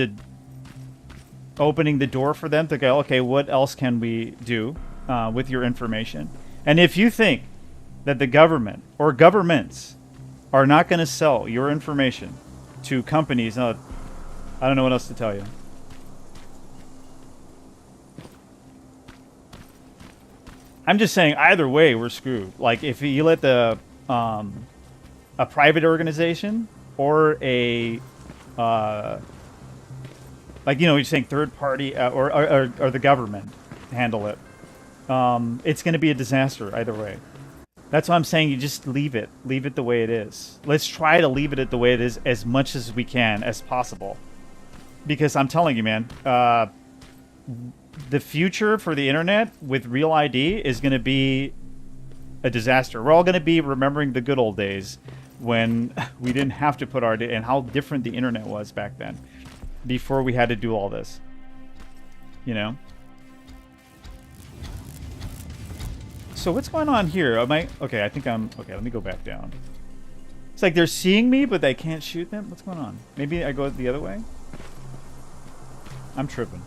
opening the door for them to go, okay, what else can we do with your information? And if you think that the government or governments are not going to sell your information to companies, I don't know what else to tell you. I'm just saying, either way, we're screwed. Like, if you let a private organization or a, like, you know, you're saying third party or the government handle it, it's going to be a disaster either way. That's why I'm saying you just leave it the way it is. Let's try to leave it the way it is as much as we can, as possible. Because I'm telling you, man, the future for the internet with real ID is going to be a disaster. We're all going to be remembering the good old days when we didn't have to put our data, and how different the internet was back then, before we had to do all this. You know? So what's going on here? Okay, I think okay, let me go back down. It's like they're seeing me, but they can't shoot them? What's going on? Maybe I go the other way? I'm tripping.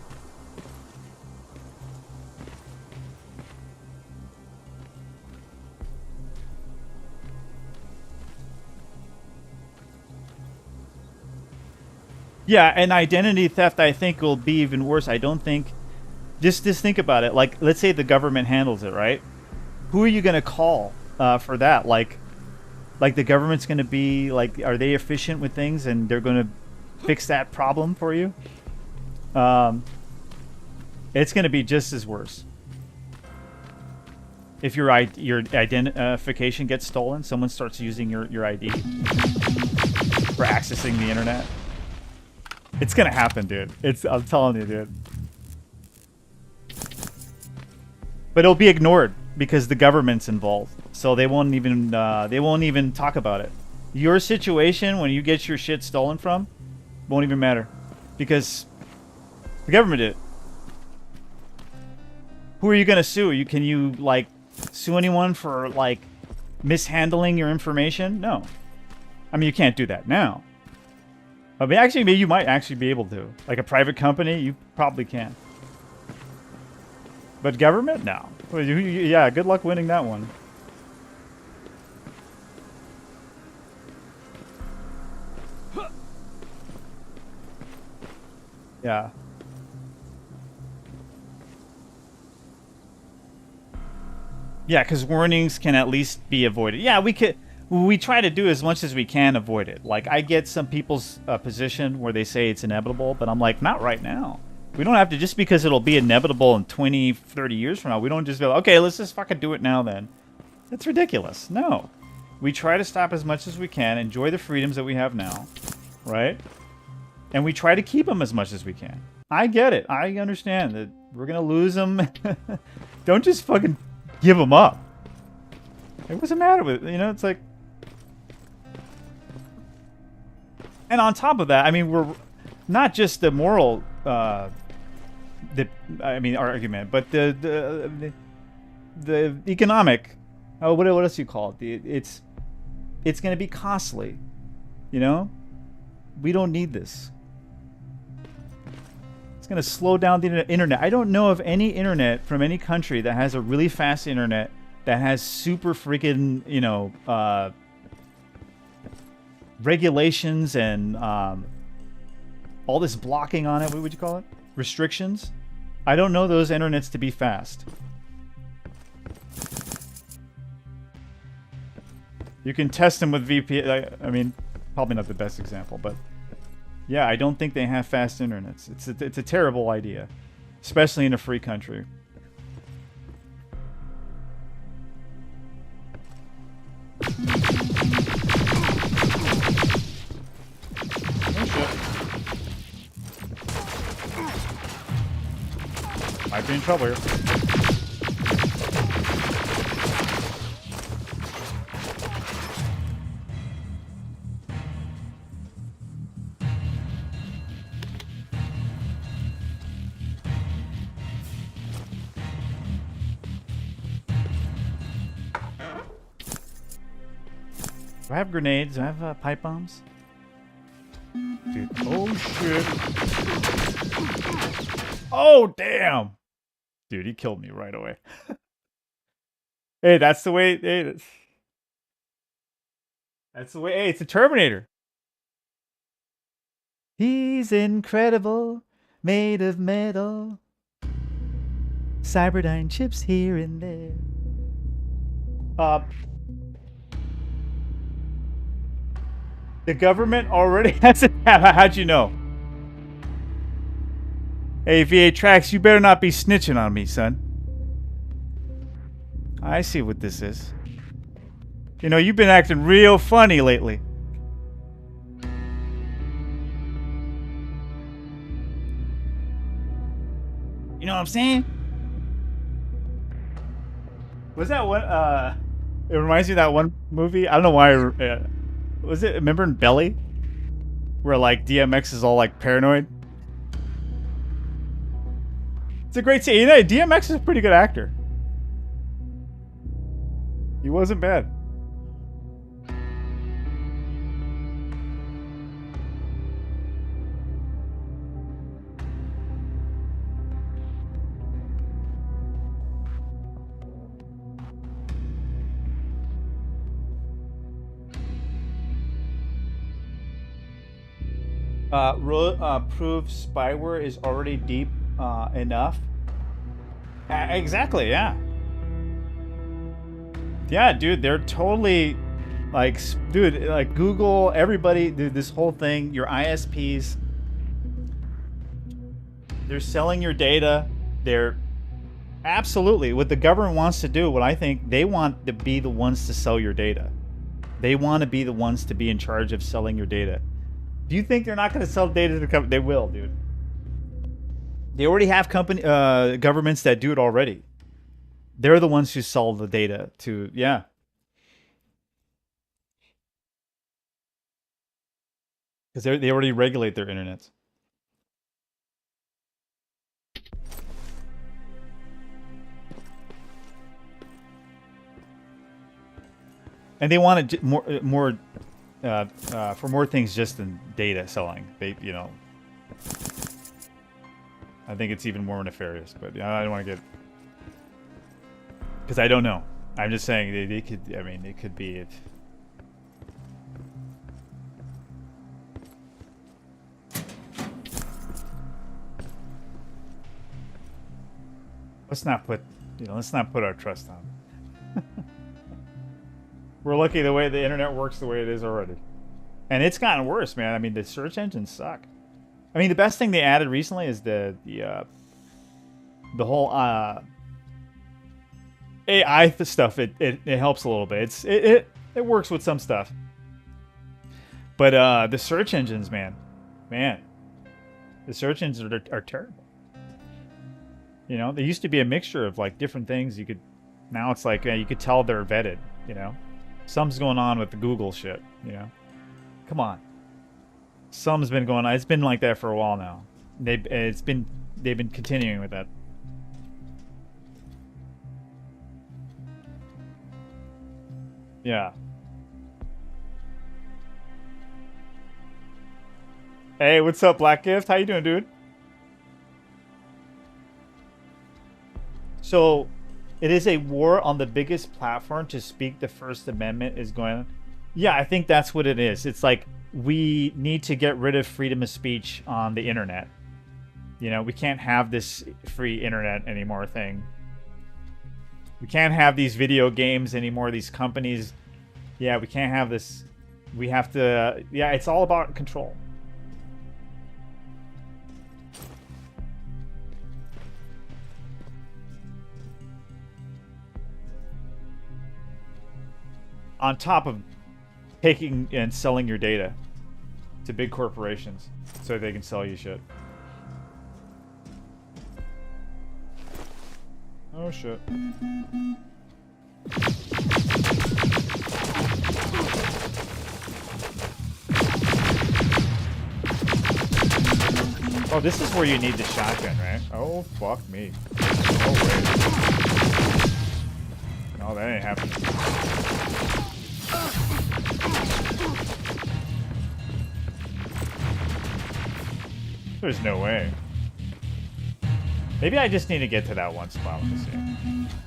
Yeah, and identity theft, I think, will be even worse. I don't think. Just think about it. Like, let's say the government handles it, right? Who are you gonna call for that? Like the government's gonna be like, are they efficient with things and they're gonna fix that problem for you? It's gonna be just as worse. If your identification gets stolen, someone starts using your ID for accessing the internet. It's gonna happen, dude. I'm telling you, dude. But it'll be ignored because the government's involved, so they won't even talk about it. Your situation when you get your shit stolen from won't even matter because the government did it. Who are you gonna sue? Can you like sue anyone for like mishandling your information? No. I mean, you can't do that now. I mean, actually, maybe you might actually be able to. Like a private company, you probably can. But government? No. Well, yeah, good luck winning that one. Yeah. Yeah, because warnings can at least be avoided. Yeah, we try to do as much as we can avoid it. Like, I get some people's position where they say it's inevitable, but I'm like, not right now. We don't have to, just because it'll be inevitable in 20, 30 years from now, we don't just go, okay, let's just fucking do it now then. That's ridiculous. No. We try to stop as much as we can, enjoy the freedoms that we have now, right? And we try to keep them as much as we can. I get it. I understand that we're going to lose them. Don't just fucking give them up. Like, what's the matter with it? You know, it's like... And on top of that, I mean, we're not just the moral... argument, but the economic. Oh, what else you call it? It's going to be costly. You know, we don't need this. It's going to slow down the internet. I don't know of any internet from any country that has a really fast internet that has super freaking, you know, regulations and all this blocking on it. What would you call it? Restrictions. I don't know those internets to be fast. You can test them with VPN. I mean, probably not the best example, but yeah, I don't think they have fast internets. It's a terrible idea, especially in a free country. Oh shit. Might be in trouble here. Do I have grenades? Do I have pipe bombs? Dude, oh shit. Oh, damn. Dude, he killed me right away. Hey, that's the way. Hey, that's the way. Hey, it's a Terminator. He's incredible, made of metal. Cyberdyne chips here and there. The government already has it. How'd you know? Hey, VA Tracks, you better not be snitching on me, son. I see what this is. You know, you've been acting real funny lately. You know what I'm saying? Was that one, it reminds me of that one movie. I don't know why. Was it, remember in Belly? Where, like, DMX is all, like, paranoid? It's a great scene. You know, DMX is a pretty good actor. He wasn't bad. Prove spyware is already deep enough. Exactly, yeah. Yeah, dude, they're totally like, dude, like Google, everybody, dude, this whole thing, your ISPs, they're selling your data. They're absolutely what the government wants to do. What I think they want to be the ones to sell your data. They want to be the ones to be in charge of selling your data. Do you think they're not going to sell data to the company? They will, dude. They already have governments that do it already. They're the ones who sell the data to, yeah. Because they already regulate their internets. And they want it more for more things just than data selling. They, you know, I think it's even more nefarious. But I don't want to get, because I don't know. I'm just saying they could. I mean, it could be it. Let's not put, let's not put our trust on. We're lucky the way the internet works the way it is already. And it's gotten worse, man. I mean, the search engines suck. I mean, the best thing they added recently is the whole AI stuff. It helps a little bit. It works with some stuff. But the search engines, man, the search engines are terrible. You know, there used to be a mixture of like different things. Now it's like you could tell they're vetted. You know, something's going on with the Google shit. You know, come on. Something's been going on. It's been like that for a while now. They've been continuing with that. Yeah. Hey, what's up, Black Gift? How you doing, dude? So, it is a war on the biggest platform to speak the First Amendment is going on. Yeah, I think that's what it is. It's like we need to get rid of freedom of speech on the internet. You know, we can't have this free internet anymore thing. We can't have these video games anymore, these companies. Yeah, we can't have this. We have to, yeah, it's all about control. On top of taking and selling your data to big corporations so they can sell you shit. Oh shit. Oh, this is where you need the shotgun, right? Oh, fuck me. Oh, wait. No, that ain't happening. There's no way. Maybe I just need to get to that one spot. Let me see.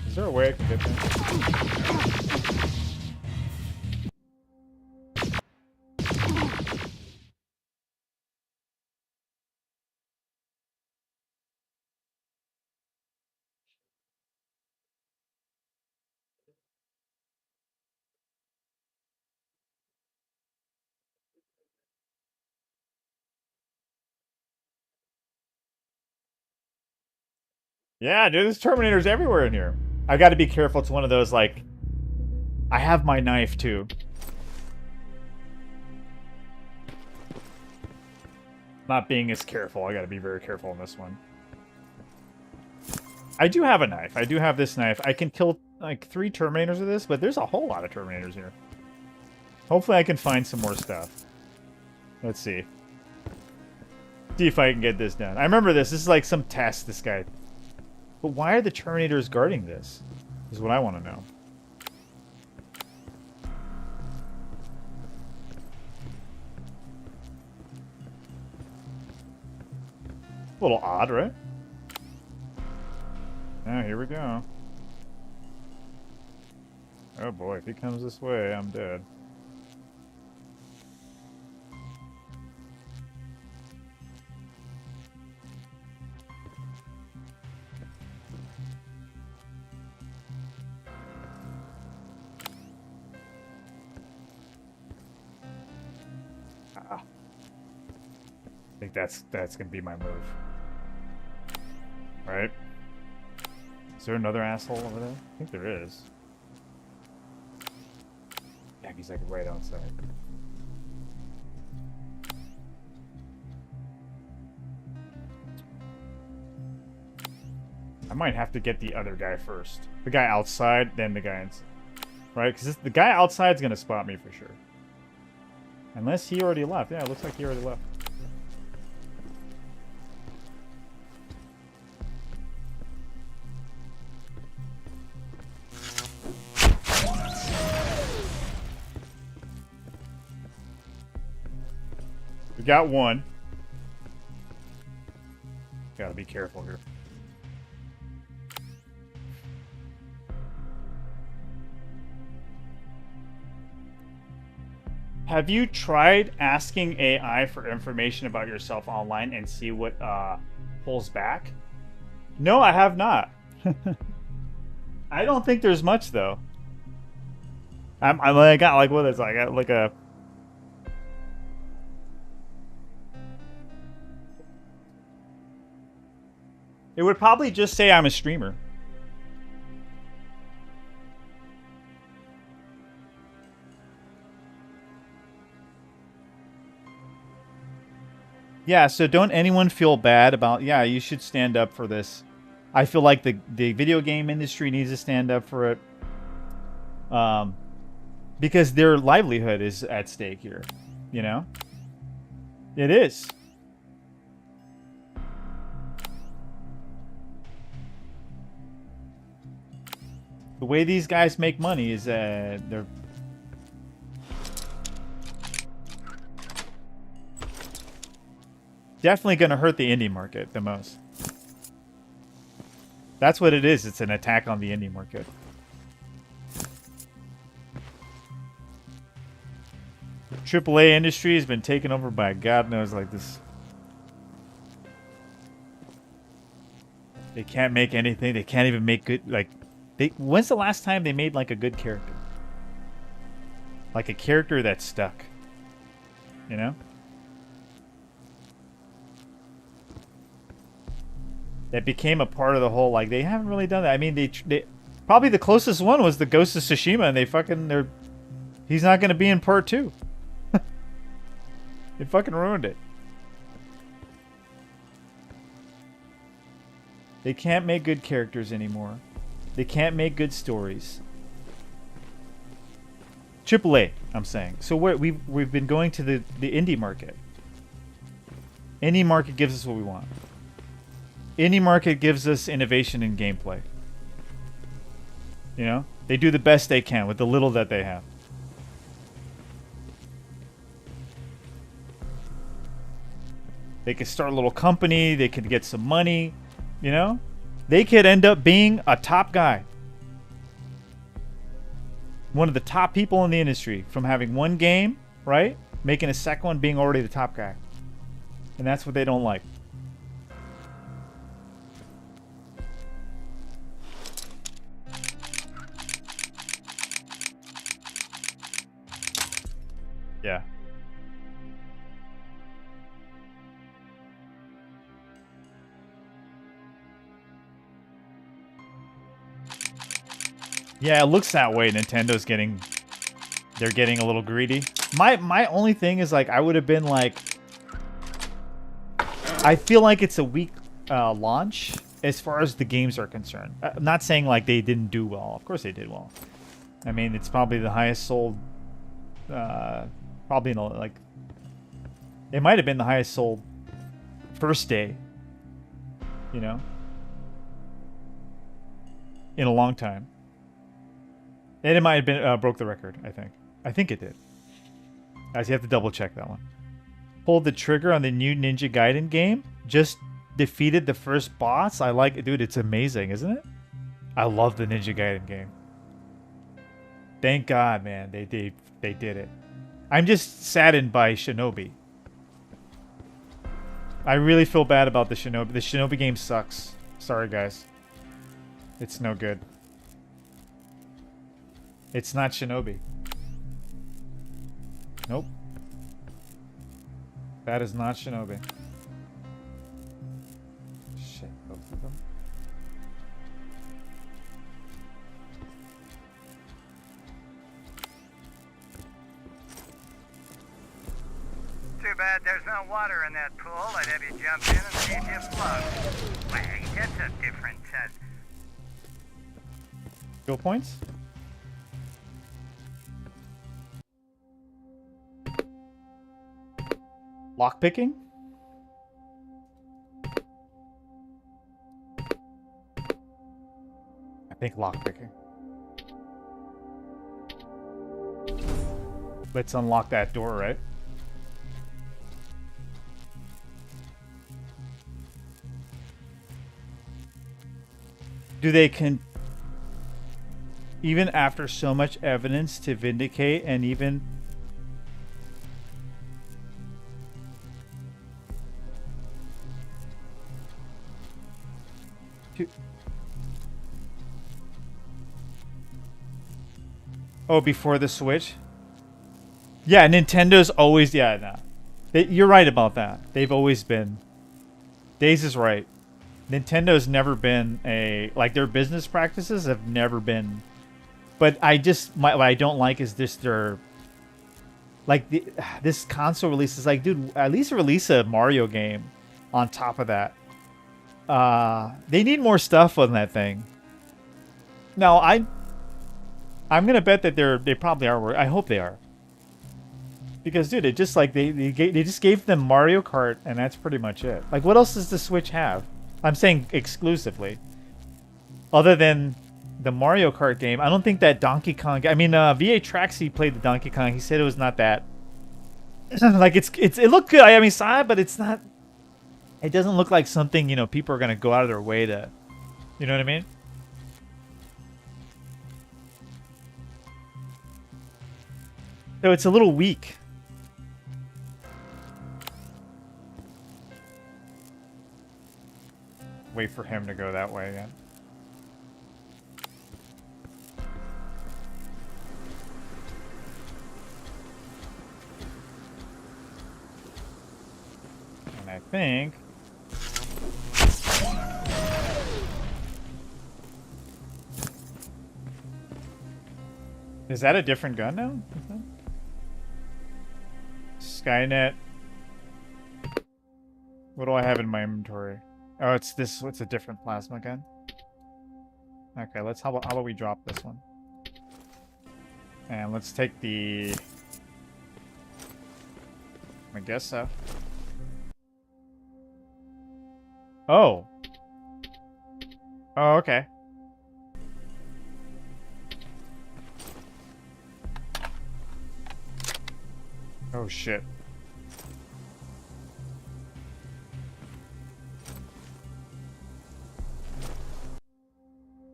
Is there a way I can get there? Yeah, dude, there's Terminators everywhere in here. I got to be careful. It's one of those, like, I have my knife, too. Not being as careful. I got to be very careful in this one. I do have a knife. I do have this knife. I can kill, like, 3 Terminators with this, but there's a whole lot of Terminators here. Hopefully I can find some more stuff. Let's see. See if I can get this done. I remember this. This is like some test, this guy. But why are the Terminators guarding this? Is what I want to know. A little odd, right? Now, here we go. Oh boy, if he comes this way, I'm dead. I think that's gonna be my move. Right? Is there another asshole over there? I think there is. Yeah, he's like right outside. I might have to get the other guy first. The guy outside, then the guy inside. Right? Because the guy outside's going to spot me for sure. Unless he already left. Yeah, it looks like he already left. We got one. Gotta be careful here. Have you tried asking AI for information about yourself online and see what pulls back? No, I have not. I don't think there's much though. I got like what is I got like a. It would probably just say I'm a streamer. Yeah, so don't anyone feel bad about, yeah, you should stand up for this. I feel like the video game industry needs to stand up for it. Because their livelihood is at stake here, you know? It is. The way these guys make money is they're... definitely going to hurt the indie market the most. That's what it is. It's an attack on the indie market. AAA industry has been taken over by God knows like this. They can't make anything. They can't even make good, like... when's the last time they made like a good character? Like a character that's stuck. You know? That became a part of the whole, like, they haven't really done that. I mean, they probably the closest one was the Ghost of Tsushima, and he's not going to be in part 2. They fucking ruined it. They can't make good characters anymore. They can't make good stories. AAA, I'm saying. So we've been going to the indie market. Indie market gives us what we want. Indie market gives us innovation in gameplay. You know? They do the best they can with the little that they have. They could start a little company. They could get some money. You know? They could end up being a top guy. One of the top people in the industry from having one game, right? Making a second one, being already the top guy. And that's what they don't like. Yeah. Yeah, it looks that way. Nintendo's they're getting a little greedy. My only thing is like I would have been like, I feel like it's a weak launch as far as the games are concerned. I'm not saying like they didn't do well. Of course they did well. I mean, it's probably the highest sold. Probably like it might have been the highest sold first day, you know, in a long time. And it might have been broke the record. I think it did. Guys, you have to double check that one. Pulled the trigger on the new Ninja Gaiden game. Just defeated the first boss. I like it, dude. It's amazing, isn't it? I love the Ninja Gaiden game. Thank God, man. They did it. I'm just saddened by Shinobi. I really feel bad about the Shinobi. The Shinobi game sucks. Sorry, guys. It's no good. It's not Shinobi. Nope. That is not Shinobi. Shit, both of them. Too bad there's no water in that pool. I'd have you jump in and see if you float. Wait, that's a different test. Skill points? Lockpicking? I think lockpicking. Let's unlock that door, right? Do they even after so much evidence to vindicate and even Oh, before the Switch? Yeah, Nintendo's always... Yeah, no. You're right about that. They've always been... Daze is right. Nintendo's never been a... Like, their business practices have never been... But I just... what I don't like is this, their... Like, this console release is like, dude, at least release a Mario game on top of that. They need more stuff on that thing. No, I'm gonna bet that they probably are. I hope they are. Because, dude, it just like they just gave them Mario Kart, and that's pretty much it. Like, what else does the Switch have? I'm saying exclusively. Other than the Mario Kart game, I don't think that Donkey Kong. I mean, VA Traxy played the Donkey Kong. He said it was not that. Like it looked good. I mean, saw it, but it's not. It doesn't look like something people are gonna go out of their way to. You know what I mean? So it's a little weak. Wait for him to go that way again. And I think... Is that a different gun now? Skynet. What do I have in my inventory? Oh, it's this. It's a different plasma gun. Okay, let's. How about we drop this one? And let's take the. I guess so. Oh. Oh, okay. Oh shit.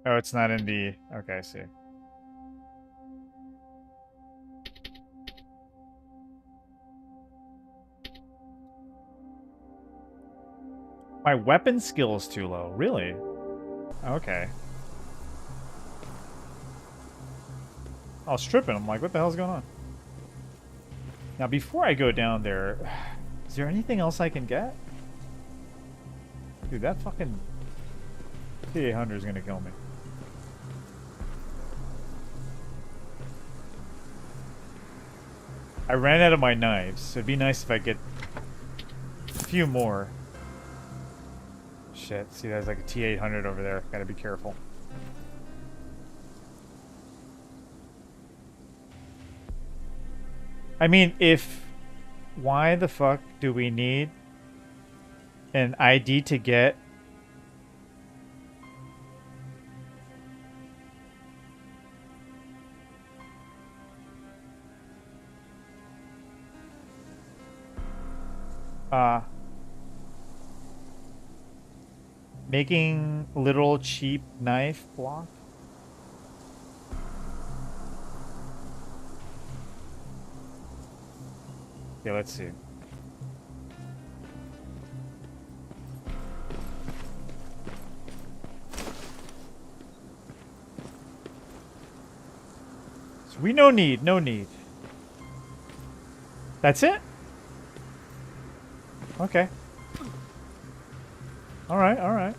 Oh, it's not in the... Okay, I see. My weapon skill is too low. Really? Okay. I was tripping. I'm like, what the hell's going on? Now, before I go down there, is there anything else I can get? Dude, that fucking T-800 is gonna kill me. I ran out of my knives, so it'd be nice if I get a few more. Shit, see, there's like a T-800 over there. Gotta be careful. I mean, why the fuck do we need an ID to get making little cheap knife block? Okay, let's see. So we no need. That's it? Okay. Alright, alright.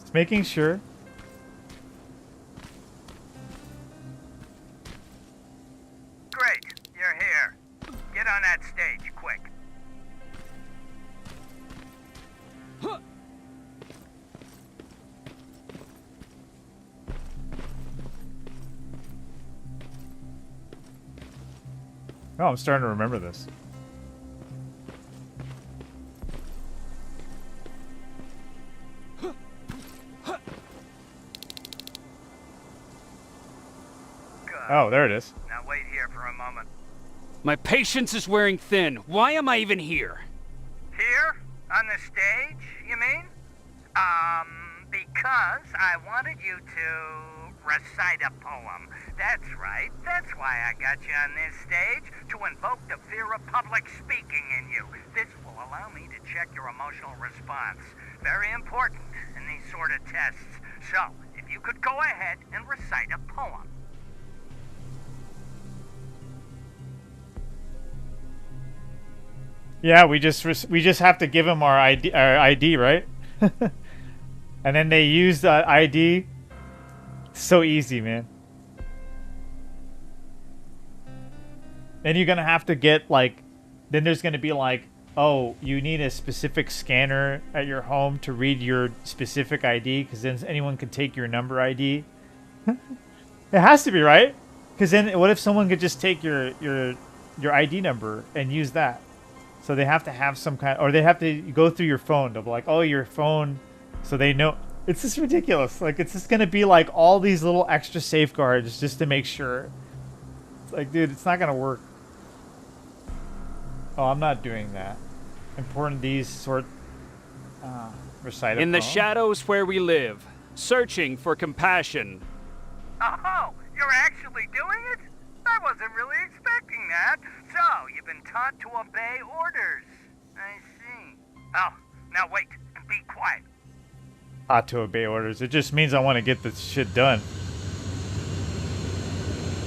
Just making sure. Great, you're here. Get on that stage, quick. Oh, I'm starting to remember this. Oh, there it is. Now wait here for a moment. My patience is wearing thin. Why am I even here? Here? On the stage, you mean? Because I wanted you to recite a poem. That's right. That's why I got you on this stage, to invoke the fear of public speaking in you. This will allow me to check your emotional response. Very important in these sort of tests. So, if you could go ahead and recite a poem. Yeah, we just have to give him our ID, right? And then they use the ID. So easy, man. Then you're gonna have to get like, then there's gonna be like, oh, you need a specific scanner at your home to read your specific ID, because then anyone can take your number ID. It has to be, right? Because then what if someone could just take your ID number and use that? So they have to have some kind, or they have to go through your phone to be like, oh, your phone, so they know. It's just ridiculous. Like, it's just gonna be like all these little extra safeguards just to make sure. It's like, dude, it's not gonna work. Oh, I'm not doing that. Important these sort. Recite a In the poem. shadows where we live, searching for compassion. Oh, you're actually doing it? I wasn't really expecting that. So, you've been taught to obey orders. I see. Oh, now wait and be quiet. Ought to obey orders. It just means I want to get this shit done.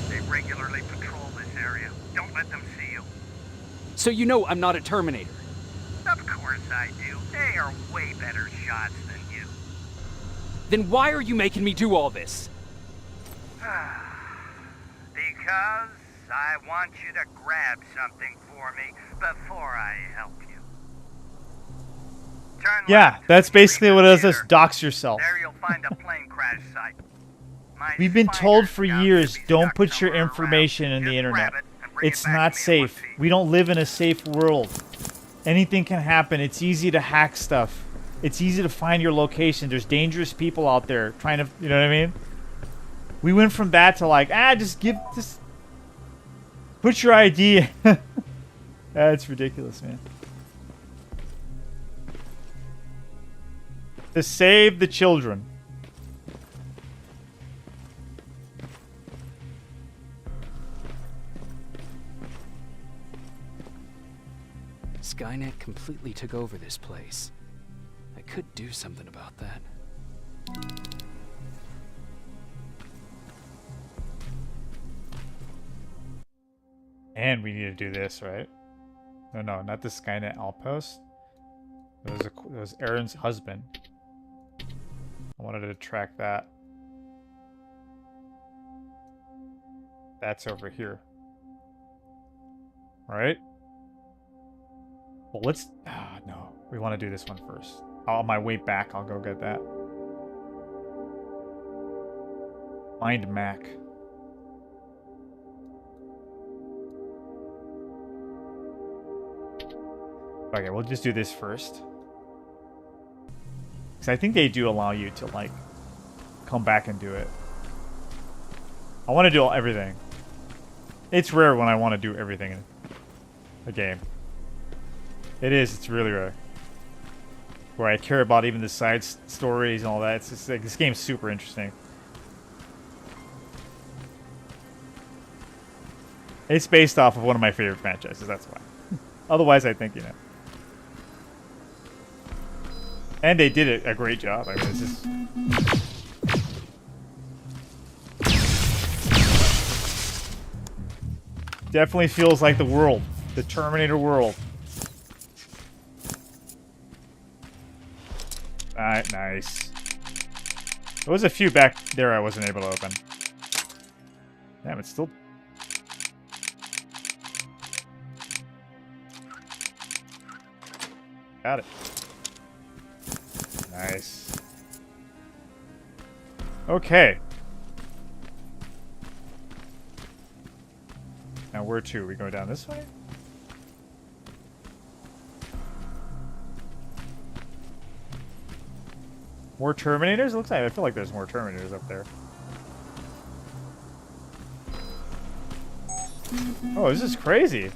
They regularly patrol this area. Don't let them see you. So you know I'm not a Terminator. Of course I do. They are way better shots than you. Then why are you making me do all this? Because I want you to grab something for me before I help you. Turn Yeah, left that's when you basically leave what the it is. Just theater. dox yourself. There you'll find a plane crash site. My We've been told for spider years, scouts don't should be put your stuck somewhere information around. in the Just internet. grab it and bring it It's back not to me in one safe. piece. We don't live in a safe world. Anything can happen. It's easy to hack stuff. It's easy to find your location. There's dangerous people out there trying to, you know what I mean? We went from that to like, just put your ID. That's ridiculous, man. To save the children. Skynet completely took over this place. I could do something about that. And we need to do this, right? No, not the Skynet outpost. It was Aaron's husband. I wanted to track that. That's over here. Right? Well, let's... no. We want to do this one first. On my way back, I'll go get that. Find Mac. Okay, we'll just do this first. Because I think they do allow you to, like, come back and do it. I want to do everything. It's rare when I want to do everything in a game. It is. It's really rare. Where I care about even the side stories and all that. It's just like, this game's super interesting. It's based off of one of my favorite franchises, that's why. Otherwise, I think, you know. And they did a great job. I mean, it's just... Definitely feels like the world. The Terminator world. Alright, nice. There was a few back there I wasn't able to open. Damn, it's still... Got it. Nice. Okay. Now where to? We go down this way? More Terminators? Looks like I feel like there's more Terminators up there. Oh, this is crazy.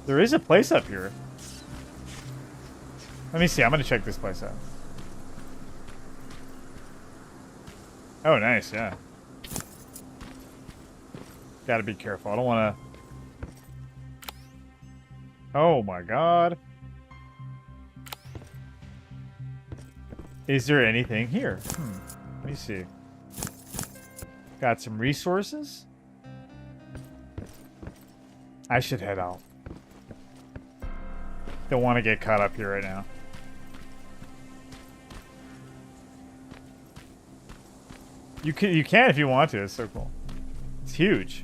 There is a place up here. Let me see. I'm going to check this place out. Oh, nice. Yeah. Gotta be careful. I don't want to... Oh, my God. Is there anything here? Let me see. Got some resources. I should head out. Don't want to get caught up here right now. You can if you want to. It's so cool. It's huge.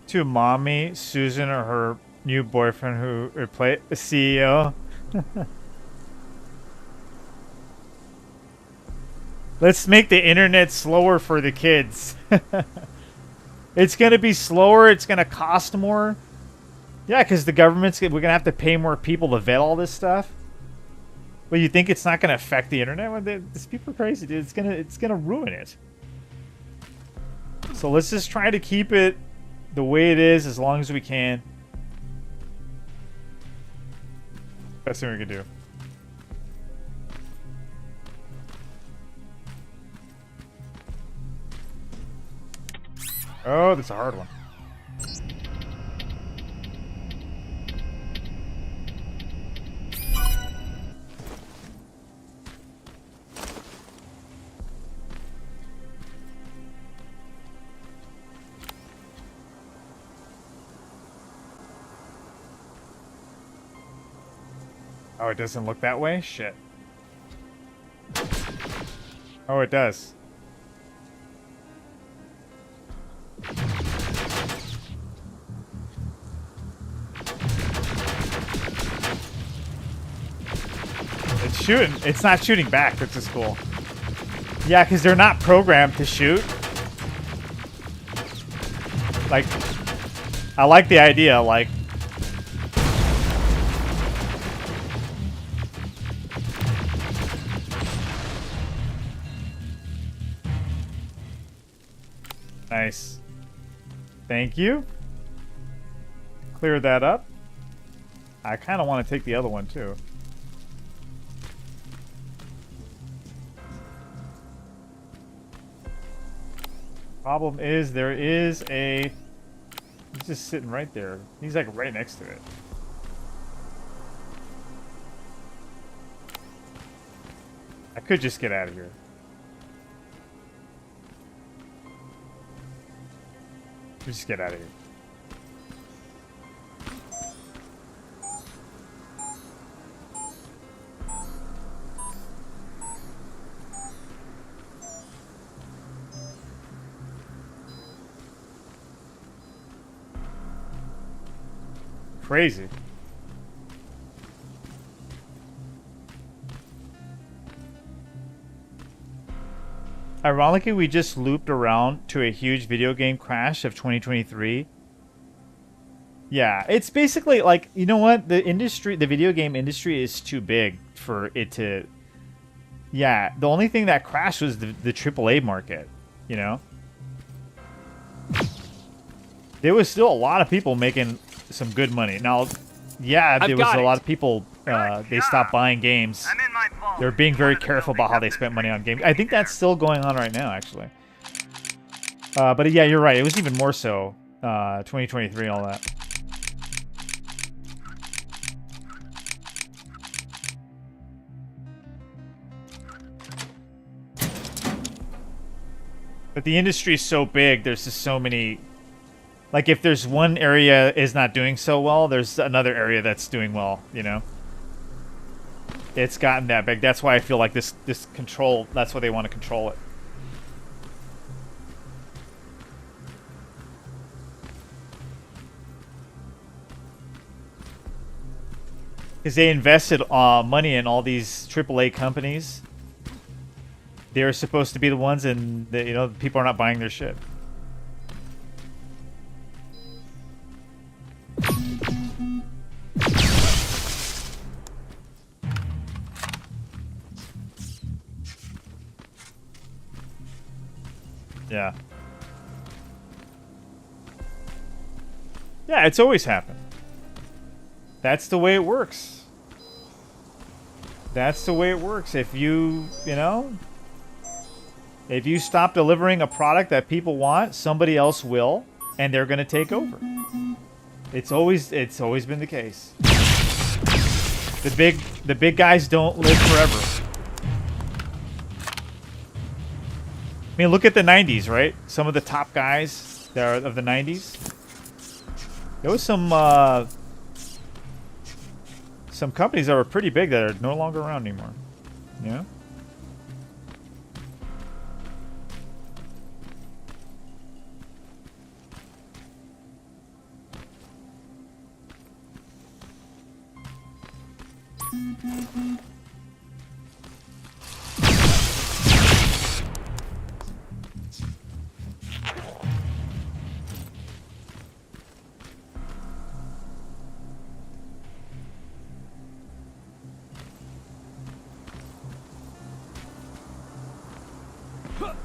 To mommy, Susan, or her new boyfriend who replaced the CEO. Let's make the internet slower for the kids. It's gonna be slower. It's gonna cost more. Yeah, because the government's we're gonna have to pay more people to vet all this stuff. But you think it's not gonna affect the internet? Well, these people are crazy, dude. It's gonna ruin it. So let's just try to keep it the way it is as long as we can. Best thing we can do. Oh, that's a hard one. Oh, it doesn't look that way? Shit. Oh, it does. It's shooting. It's not shooting back, which is cool. Yeah, because they're not programmed to shoot. Like, I like the idea, like... Nice. Thank you. Clear that up. I kind of want to take the other one, too. Problem is, there is a... He's just sitting right there. He's like right next to it. I could just get out of here. Just get out of here. Crazy. Ironically, we just looped around to a huge video game crash of 2023. Yeah, it's basically like, you know what? The industry, the video game industry is too big for it to... Yeah, the only thing that crashed was the AAA market, you know? There was still a lot of people making some good money. Now, yeah, there was a lot of people, they stopped buying games. I'm in my my vault. They're being very One of the careful about how they buildings up spent this money street. on games. I think that's still going on right now, actually. But yeah, you're right. It was even more so 2023, all that. But the industry is so big, there's just so many... Like, if there's one area is not doing so well, there's another area that's doing well, you know? It's gotten that big. That's why I feel like this control, that's why they want to control it. Because they invested money in all these AAA companies. They're supposed to be the ones, and you know, people are not buying their shit. Yeah. Yeah, it's always happened. That's the way it works. That's the way it works. If you know, if you stop delivering a product that people want, somebody else will, and they're going to take over. It's always been the case. The big guys don't live forever. I mean, look at the 90s, right? Some of the top guys that are of the 90s. There was some companies that were pretty big that are no longer around anymore. Yeah.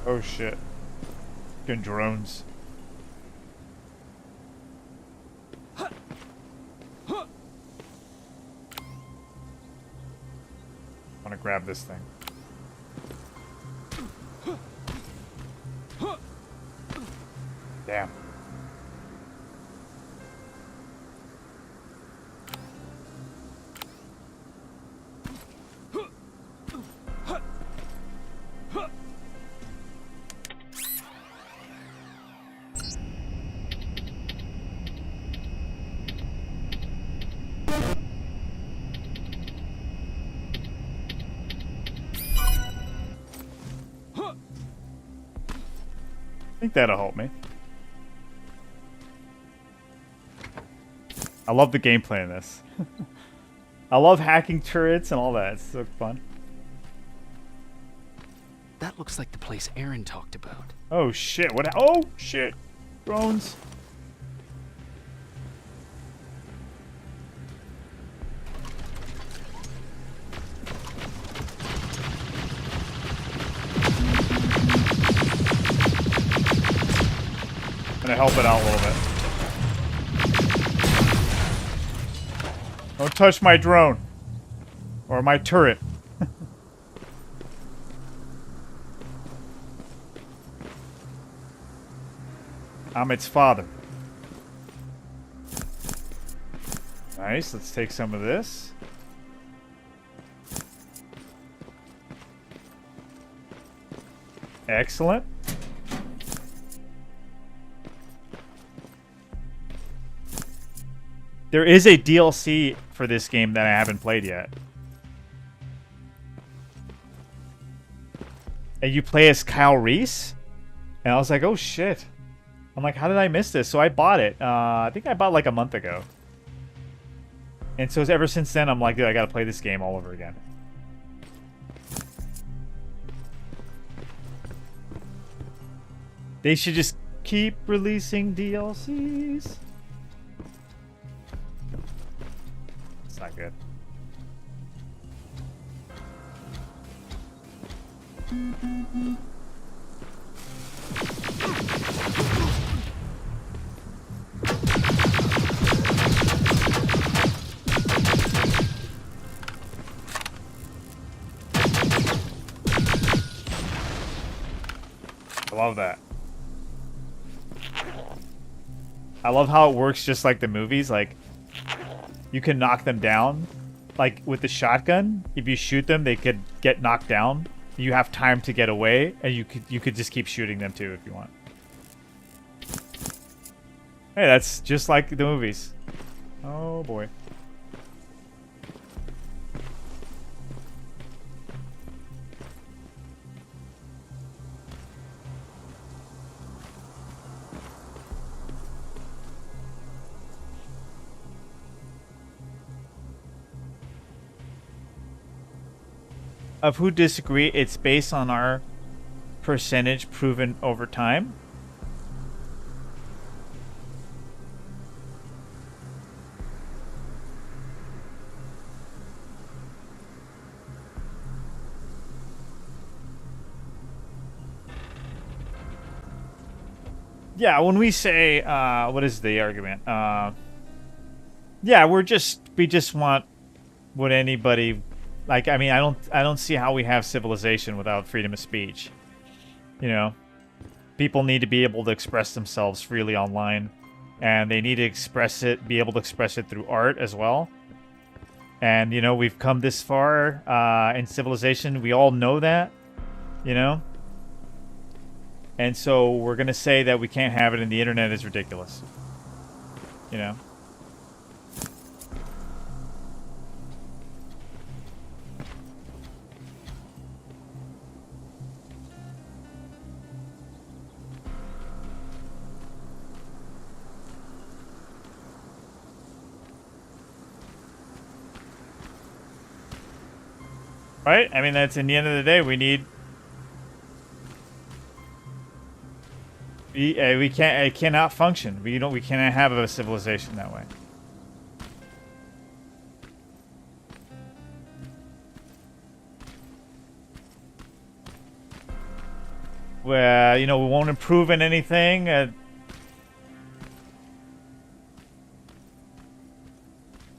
Oh shit. Fucking drones. I want to grab this thing. Damn. I think that'll help me. I love the gameplay in this. I love hacking turrets and all that. It's so fun. That looks like the place Aaron talked about. Oh shit, what? Oh shit. Drones. Gonna help it out a little bit. Don't touch my drone. Or my turret. I'm its father. Nice, let's take some of this. Excellent. There is a DLC for this game that I haven't played yet. And you play as Kyle Reese? And I was like, oh shit. I'm like, how did I miss this? So I bought it. I think I bought like a month ago. And so ever since then, I'm like, dude, I gotta play this game all over again. They should just keep releasing DLCs. It's not good. love that. I love how it works just like the movies. Like, you can knock them down. Like, with the shotgun, if you shoot them, they could get knocked down. You have time to get away, and you could just keep shooting them too if you want. Hey, that's just like the movies. Oh boy. Of who disagree, it's based on our percentage proven over time. Yeah, when we say, what is the argument? Yeah, we just want what anybody, like, I mean, I don't see how we have civilization without freedom of speech. You know, people need to be able to express themselves freely online, and they need to be able to express it through art as well. And, you know, we've come this far in civilization. We all know that, you know? And so we're going to say that we can't have it in the internet is ridiculous. You know? Right? I mean, that's in the end of the day, we need... We can't. It cannot function. We cannot have a civilization that way. Well, you know, we won't improve in anything.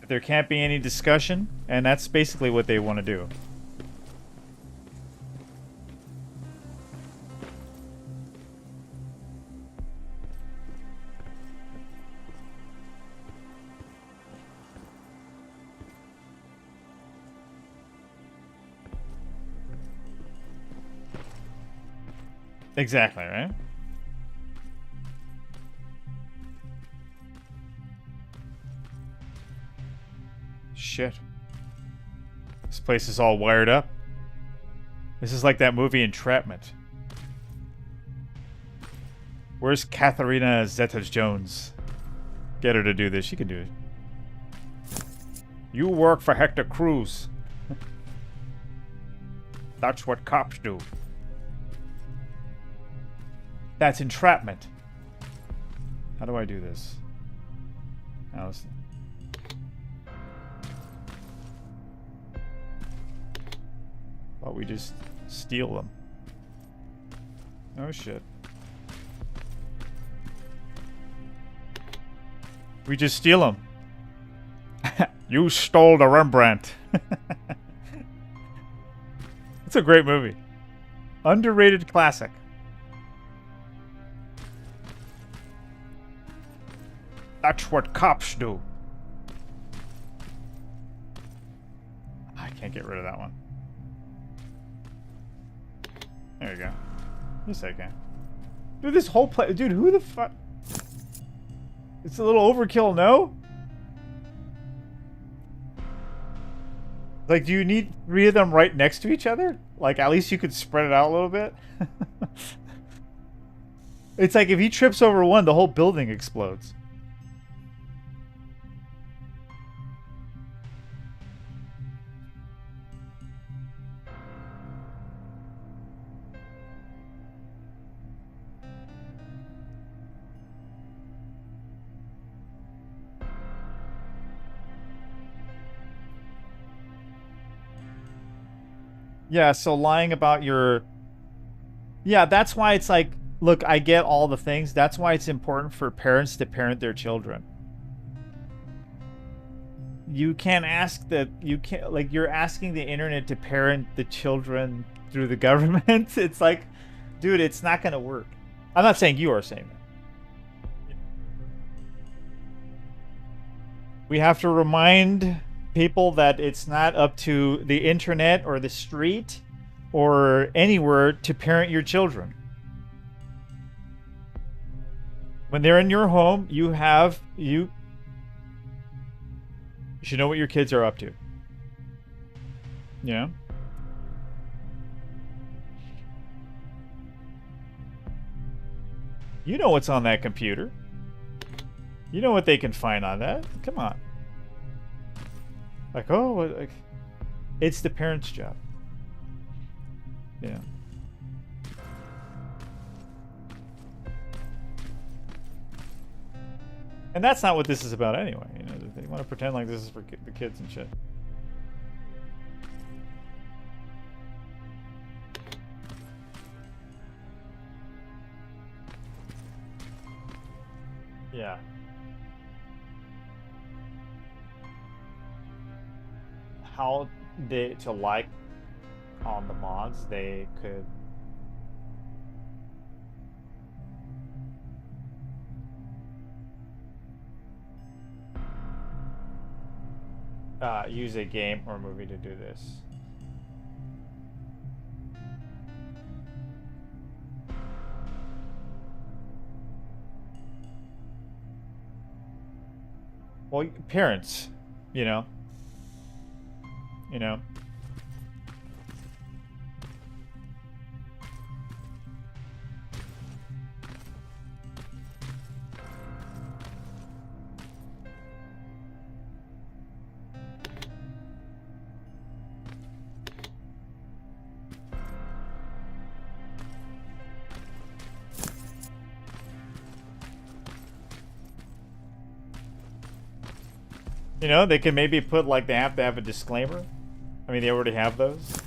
There can't be any discussion, and that's basically what they want to do. Exactly, right? Shit. This place is all wired up. This is like that movie Entrapment. Where's Katharina Zeta-Jones? Get her to do this. She can do it. You work for Hector Cruz. That's what cops do. That's entrapment. How do I do this? Allison. Oh, we just steal them. Oh shit. We just steal them. You stole the Rembrandt. It's a great movie. Underrated classic. That's what cops do. I can't get rid of that one. There you go. Yes, I can. Dude, this whole play... Dude, who the fuck... It's a little overkill, no? Like, do you need 3 of them right next to each other? Like, at least you could spread it out a little bit? It's like if he trips over one, the whole building explodes. Yeah, so lying about your... Yeah, that's why it's like, look, I get all the things. That's why it's important for parents to parent their children. You can't ask that... You can't... Like, you're asking the internet to parent the children through the government. It's like... Dude, it's not going to work. I'm not saying you are saying that. We have to remind people that it's not up to the internet or the street or anywhere to parent your children. When they're in your home, you should know what your kids are up to. Yeah. You know what's on that computer. You know what they can find on that. Come on. Like, oh, like, it's the parent's job. Yeah. And that's not what this is about anyway. You know, they want to pretend like this is for the kids and shit. Yeah. How to like on the mods, they could use a game or movie to do this. Well, parents, you know. You know. You know, they can maybe put, like, they have to have a disclaimer. I mean, they already have those.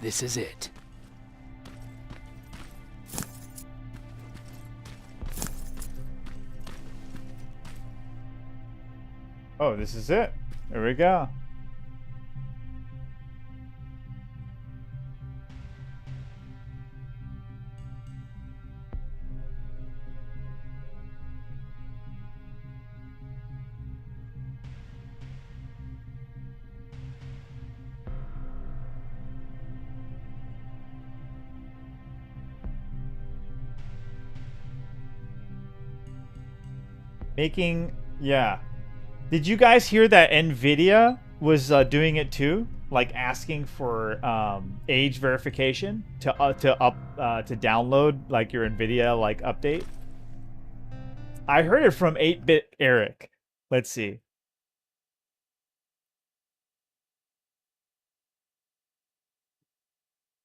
This is it. Oh, this is it. There we go. Making, yeah. Did you guys hear that Nvidia was doing it too? Like asking for age verification to download like your Nvidia like update. I heard it from 8-Bit Eric. Let's see.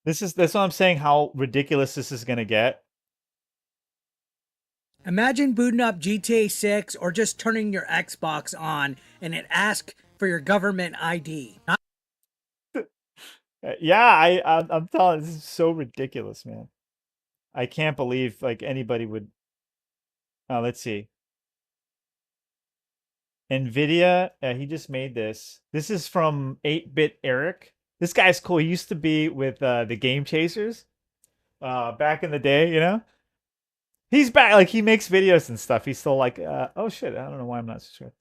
That's what I'm saying. How ridiculous this is gonna get. Imagine booting up GTA 6 or just turning your Xbox on and it asks for your government ID. Yeah, I'm telling you, this is so ridiculous, man. I can't believe like anybody would. Let's see. Nvidia, he just made this. This is from 8-Bit Eric. This guy's cool. He used to be with the Game Chasers back in the day, you know? He's back, like he makes videos and stuff. He's still like, oh shit, I don't know why I'm not subscribed.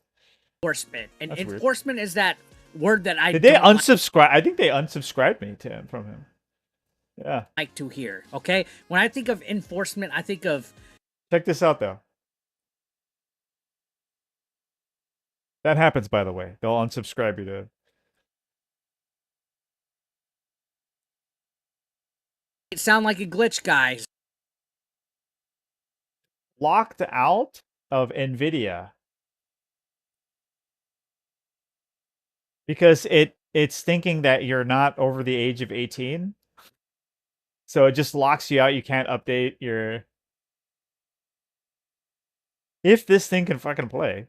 Enforcement. And That's enforcement is that word that I Did they unsubscribe? I think they unsubscribed me to him from him. Yeah. Like to hear, okay? When I think of enforcement, I think of... Check this out, though. That happens, by the way. They'll unsubscribe you to... It sound like a glitch, guys. Locked out of Nvidia because it's thinking that you're not over the age of 18, so it just locks you out. You can't update your... If this thing can fucking play,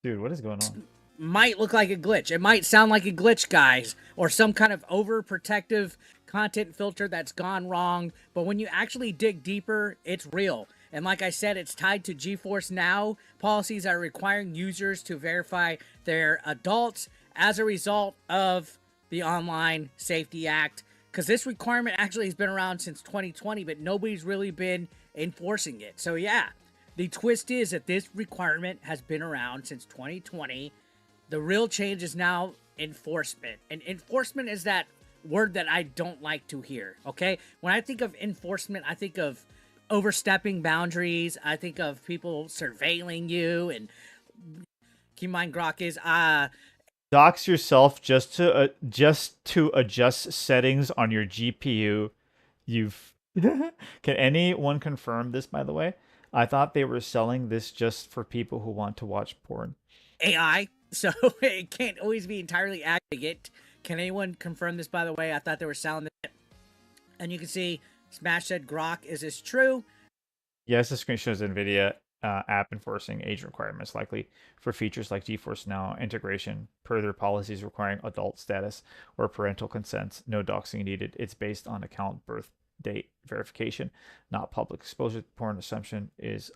dude, what is going on? Might look like a glitch. It might sound like a glitch, guys, or some kind of overprotective content filter that's gone wrong. But when you actually dig deeper, it's real. And like I said, it's tied to GeForce Now policies that are requiring users to verify they're adults as a result of the Online Safety Act. Because this requirement actually has been around since 2020, but nobody's really been enforcing it. So yeah, the twist is that this requirement has been around since 2020. The real change is now enforcement. And enforcement is that word that I don't like to hear, okay? When I think of enforcement, I think of overstepping boundaries. I think of people surveilling you. And keep in mind, Grok is dox yourself just to adjust settings on your GPU. You've can anyone confirm this, by the way? I thought they were selling this just for people who want to watch porn. AI, so it can't always be entirely accurate. Can anyone confirm this, by the way? I thought they were selling it. And you can see Smash said, Grok, is this true? Yes, the screen shows NVIDIA app enforcing age requirements, likely for features like GeForce Now integration, per their policies requiring adult status or parental consent. No doxing needed. It's based on account birth date verification, not public exposure. Porn assumption is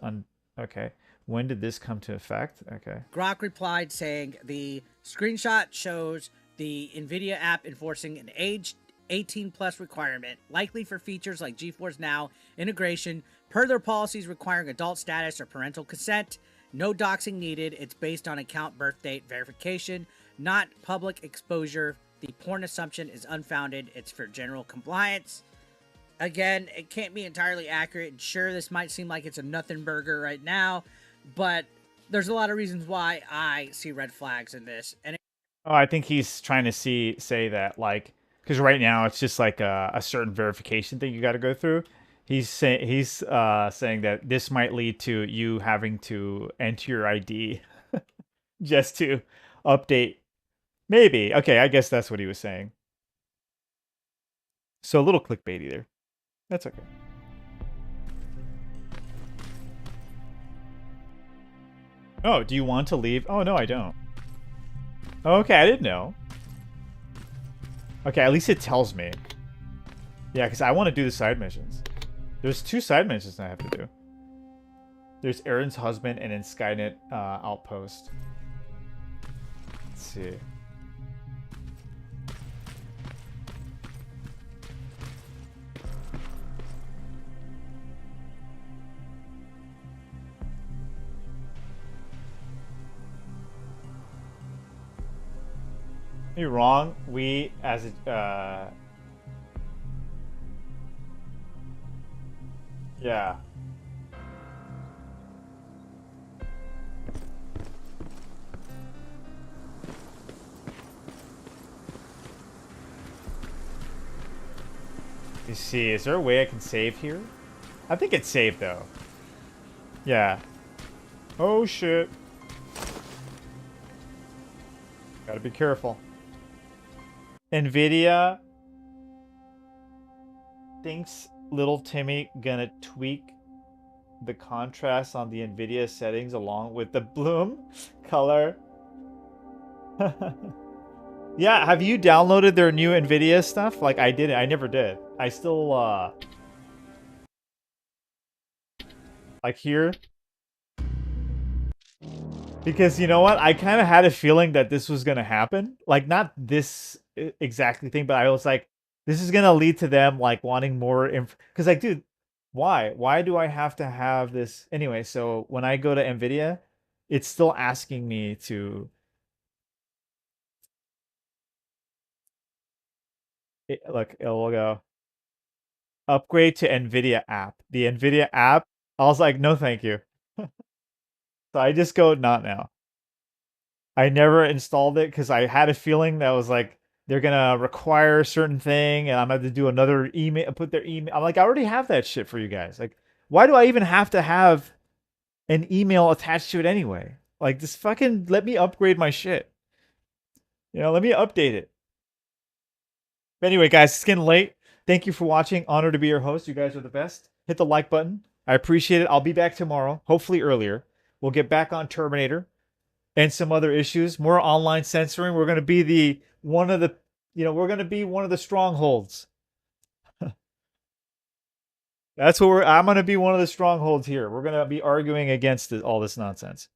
okay. When did this come to effect? Okay. Grok replied saying the screenshot shows the NVIDIA app enforcing an age 18 plus requirement, likely for features like GeForce Now integration, per their policies requiring adult status or parental consent. No doxing needed. It's based on account birth date verification, not public exposure. The porn assumption is unfounded. It's for general compliance. Again, it can't be entirely accurate. Sure, this might seem like it's a nothing burger right now, but there's a lot of reasons why I see red flags in this. And I think he's trying to say that, like, because right now it's just like a certain verification thing you got to go through. He's saying that this might lead to you having to enter your ID just to update. Maybe. Okay, I guess that's what he was saying. So a little clickbaity there. That's okay. Oh, do you want to leave? Oh, no, I don't. Okay, I didn't know. Okay, at least it tells me. Yeah, because I want to do the side missions. There's 2 side missions I have to do. There's Aaron's husband and then Skynet outpost. Let's see. You're wrong. We, as a, yeah. You see, is there a way I can save here? I think it's saved though. Yeah. Oh shit. Gotta be careful. NVIDIA thinks little Timmy gonna tweak the contrast on the NVIDIA settings along with the bloom color. Yeah, have you downloaded their new NVIDIA stuff? Like I didn't. I never did. I still like here. Because you know what? I kind of had a feeling that this was going to happen. Like not this exactly thing, but I was like, this is going to lead to them like wanting more info. Because like, dude, why? Why do I have to have this? Anyway, so when I go to NVIDIA, it's still asking me to... look, it will go. Upgrade to NVIDIA app. The NVIDIA app, I was like, no thank you. So I just go, not now. I never installed it because I had a feeling that was like, they're going to require a certain thing and I'm going to have to do another email, put their email. I'm like, I already have that shit for you guys. Like, why do I even have to have an email attached to it anyway? Like, just fucking let me upgrade my shit. You know, let me update it. But anyway, guys, it's getting late. Thank you for watching. Honor to be your host. You guys are the best. Hit the like button. I appreciate it. I'll be back tomorrow, hopefully earlier. We'll get back on Terminator and some other issues. More online censoring. We're going to be one of the strongholds. That's what I'm going to be one of the strongholds here. We're going to be arguing against all this nonsense.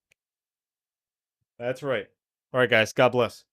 That's right. All right, guys. God bless.